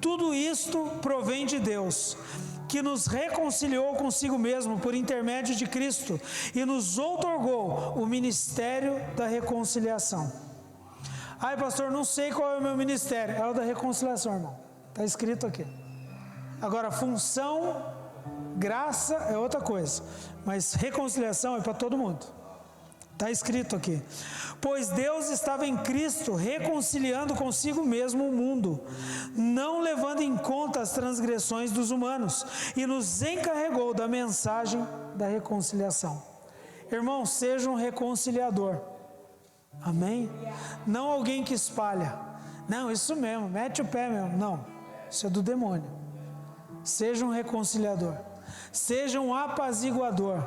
tudo isto provém de Deus, que nos reconciliou consigo mesmo por intermédio de Cristo e nos outorgou o ministério da reconciliação. Ai, pastor, não sei qual é o meu ministério. É o da reconciliação, irmão. Está escrito aqui. Agora, função, graça é outra coisa, mas reconciliação é para todo mundo. Está escrito aqui: pois Deus estava em Cristo reconciliando consigo mesmo o mundo, não levando em conta as transgressões dos humanos, e nos encarregou da mensagem da reconciliação. Irmão, seja um reconciliador. Amém? Não alguém que espalha. Não, isso mesmo, mete o pé mesmo. Não, isso é do demônio. Seja um reconciliador. Seja um apaziguador.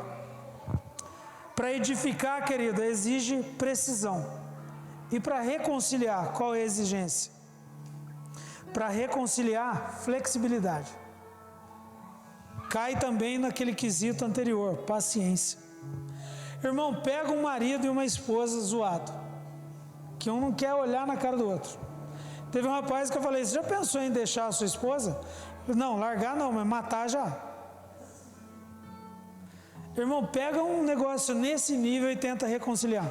Para edificar, querido, exige precisão. E para reconciliar, qual é a exigência? Para reconciliar, flexibilidade. Cai também naquele quesito anterior, paciência. Irmão, pega um marido e uma esposa zoado, que um não quer olhar na cara do outro. Teve um rapaz que eu falei: você já pensou em deixar a sua esposa? Não, largar não, mas matar já. Irmão, pega um negócio nesse nível e tenta reconciliar.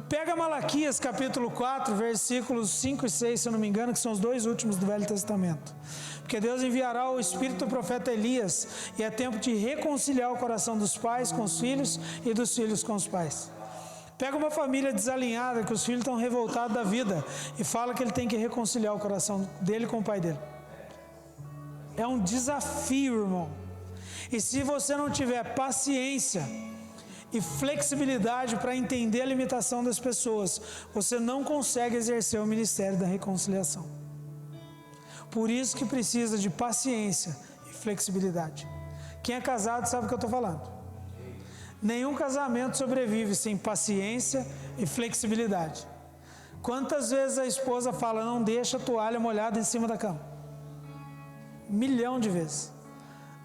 Pega Malaquias capítulo 4, versículos 5 e 6, se eu não me engano, que são os 2 últimos do Velho Testamento. Porque Deus enviará o espírito do profeta Elias, e é tempo de reconciliar o coração dos pais com os filhos e dos filhos com os pais. Pega uma família desalinhada, que os filhos estão revoltados da vida, e fala que ele tem que reconciliar o coração dele com o pai dele. É um desafio, irmão. E se você não tiver paciência e flexibilidade para entender a limitação das pessoas, você não consegue exercer o ministério da reconciliação. Por isso que precisa de paciência e flexibilidade. Quem é casado sabe o que eu estou falando. Nenhum casamento sobrevive sem paciência e flexibilidade. Quantas vezes a esposa fala: não deixa a toalha molhada em cima da cama? 1 milhão de vezes.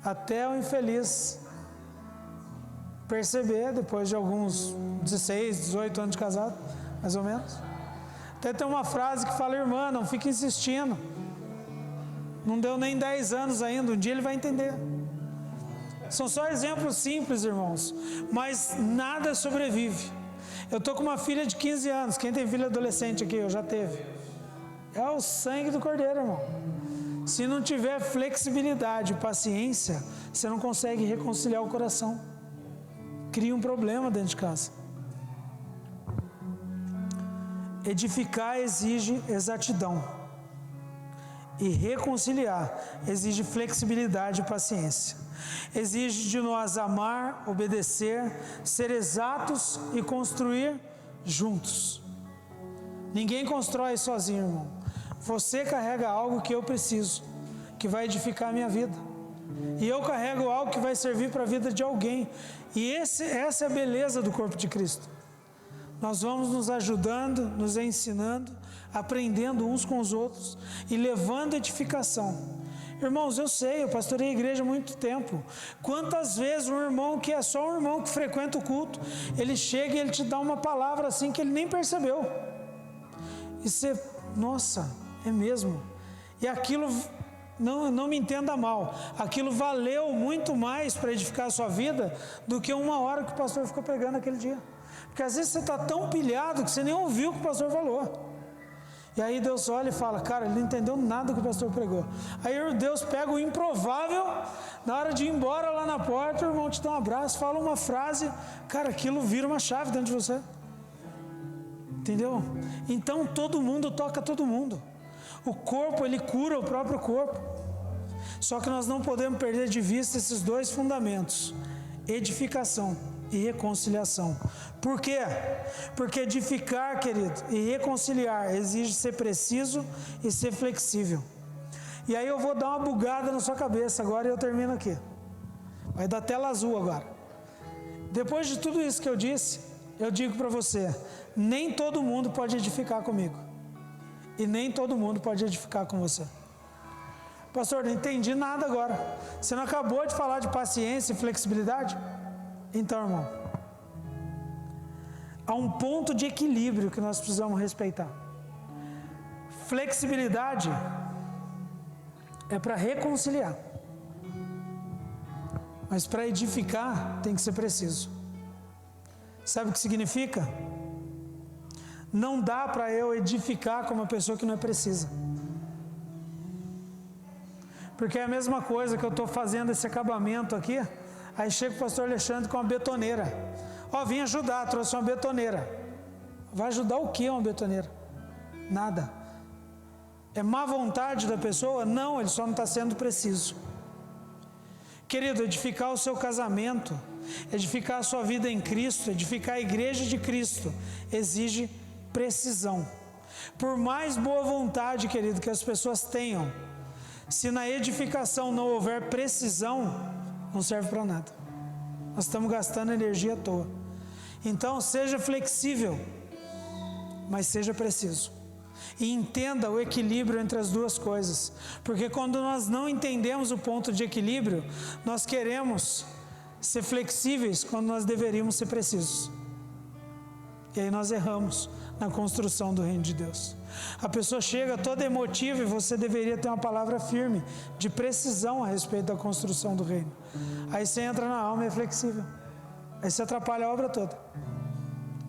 Até o infeliz perceber, depois de alguns 16, 18 anos de casado, mais ou menos. Até tem uma frase que fala: irmã, não fique insistindo. Não deu nem 10 anos ainda, um dia ele vai entender. São só exemplos simples, irmãos, mas nada sobrevive. Eu estou com uma filha de 15 anos, quem tem filho adolescente aqui? Eu já teve. É o sangue do cordeiro, irmão. Se não tiver flexibilidade e paciência, você não consegue reconciliar o coração. Cria um problema dentro de casa. Edificar exige exatidão. E reconciliar exige flexibilidade e paciência. Exige de nós amar, obedecer, ser exatos e construir juntos. Ninguém constrói sozinho, irmão. Você carrega algo que eu preciso, que vai edificar a minha vida. E eu carrego algo que vai servir para a vida de alguém. E essa é a beleza do corpo de Cristo. Nós vamos nos ajudando, nos ensinando, aprendendo uns com os outros e levando edificação. Irmãos, eu sei, eu pastorei a igreja há muito tempo. Quantas vezes um irmão que é só um irmão que frequenta o culto, ele chega e ele te dá uma palavra assim que ele nem percebeu. E você, nossa, é mesmo. E aquilo, não me entenda mal, aquilo valeu muito mais para edificar a sua vida do que 1 hora que o pastor ficou pregando aquele dia. Porque às vezes você está tão pilhado que você nem ouviu o que o pastor falou. E aí Deus olha e fala: cara, ele não entendeu nada do que o pastor pregou. Aí Deus pega o improvável, na hora de ir embora lá na porta, o irmão te dá um abraço, fala uma frase, cara, aquilo vira uma chave dentro de você. Entendeu? Então todo mundo toca todo mundo. O corpo, ele cura o próprio corpo. Só que nós não podemos perder de vista esses 2 fundamentos: edificação e reconciliação. Por quê? Porque edificar, querido, e reconciliar exige ser preciso e ser flexível. E aí eu vou dar uma bugada na sua cabeça agora e eu termino aqui. Vai dar tela azul agora. Depois de tudo isso que eu disse, eu digo para você, nem todo mundo pode edificar comigo. E nem todo mundo pode edificar com você. Pastor, não entendi nada agora. Você não acabou de falar de paciência e flexibilidade? Então, irmão, há um ponto de equilíbrio que nós precisamos respeitar. Flexibilidade é para reconciliar. Mas para edificar tem que ser preciso. Sabe o que significa? Não dá para eu edificar com uma pessoa que não é precisa. Porque é a mesma coisa que eu estou fazendo esse acabamento aqui, aí chega o pastor Alexandre com uma betoneira. Vim ajudar, trouxe uma betoneira. Vai ajudar o que uma betoneira? Nada. É má vontade da pessoa? Não, ele só não está sendo preciso. Querido, edificar o seu casamento, edificar a sua vida em Cristo, edificar a igreja de Cristo, exige precisão. Por mais boa vontade, querido, que as pessoas tenham, se na edificação não houver precisão, não serve para nada. Nós estamos gastando energia à toa. Então, seja flexível, mas seja preciso. E entenda o equilíbrio entre as duas coisas. Porque quando nós não entendemos o ponto de equilíbrio, nós queremos ser flexíveis quando nós deveríamos ser precisos. E aí nós erramos na construção do reino de Deus. A pessoa chega toda emotiva e você deveria ter uma palavra firme, de precisão a respeito da construção do reino. Aí você entra na alma e é flexível. Aí você atrapalha a obra toda.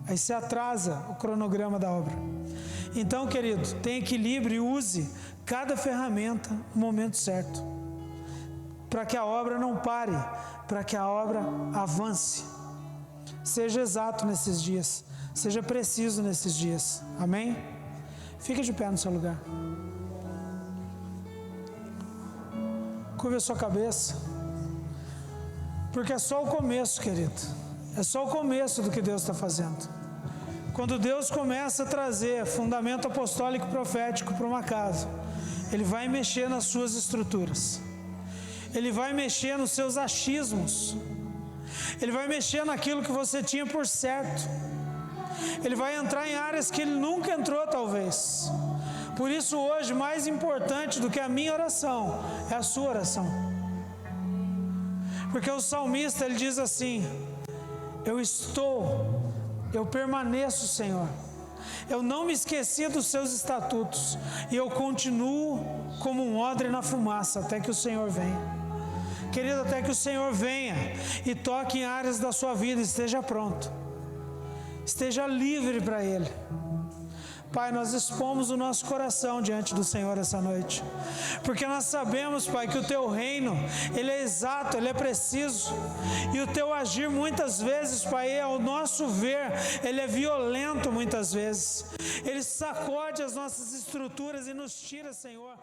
Aí você atrasa o cronograma da obra. Então, querido, tenha equilíbrio e use cada ferramenta no momento certo. Para que a obra não pare, para que a obra avance. Seja exato nesses dias. Seja preciso nesses dias. Amém? Fique de pé no seu lugar. Curva a sua cabeça. Porque é só o começo, querido. É só o começo do que Deus está fazendo. Quando Deus começa a trazer fundamento apostólico e profético para uma casa, Ele vai mexer nas suas estruturas. Ele vai mexer nos seus achismos. Ele vai mexer naquilo que você tinha por certo. Ele vai entrar em áreas que Ele nunca entrou, talvez. Por isso, hoje, mais importante do que a minha oração, é a sua oração. Porque o salmista, ele diz assim: eu permaneço, Senhor. Eu não me esqueci dos seus estatutos. E eu continuo como um odre na fumaça, até que o Senhor venha. Querido, até que o Senhor venha e toque em áreas da sua vida, esteja pronto. Esteja livre para Ele. Pai, nós expomos o nosso coração diante do Senhor essa noite, porque nós sabemos, Pai, que o Teu reino, Ele é exato, Ele é preciso, e o Teu agir muitas vezes, Pai, ao nosso ver, Ele é violento muitas vezes. Ele sacode as nossas estruturas e nos tira, Senhor,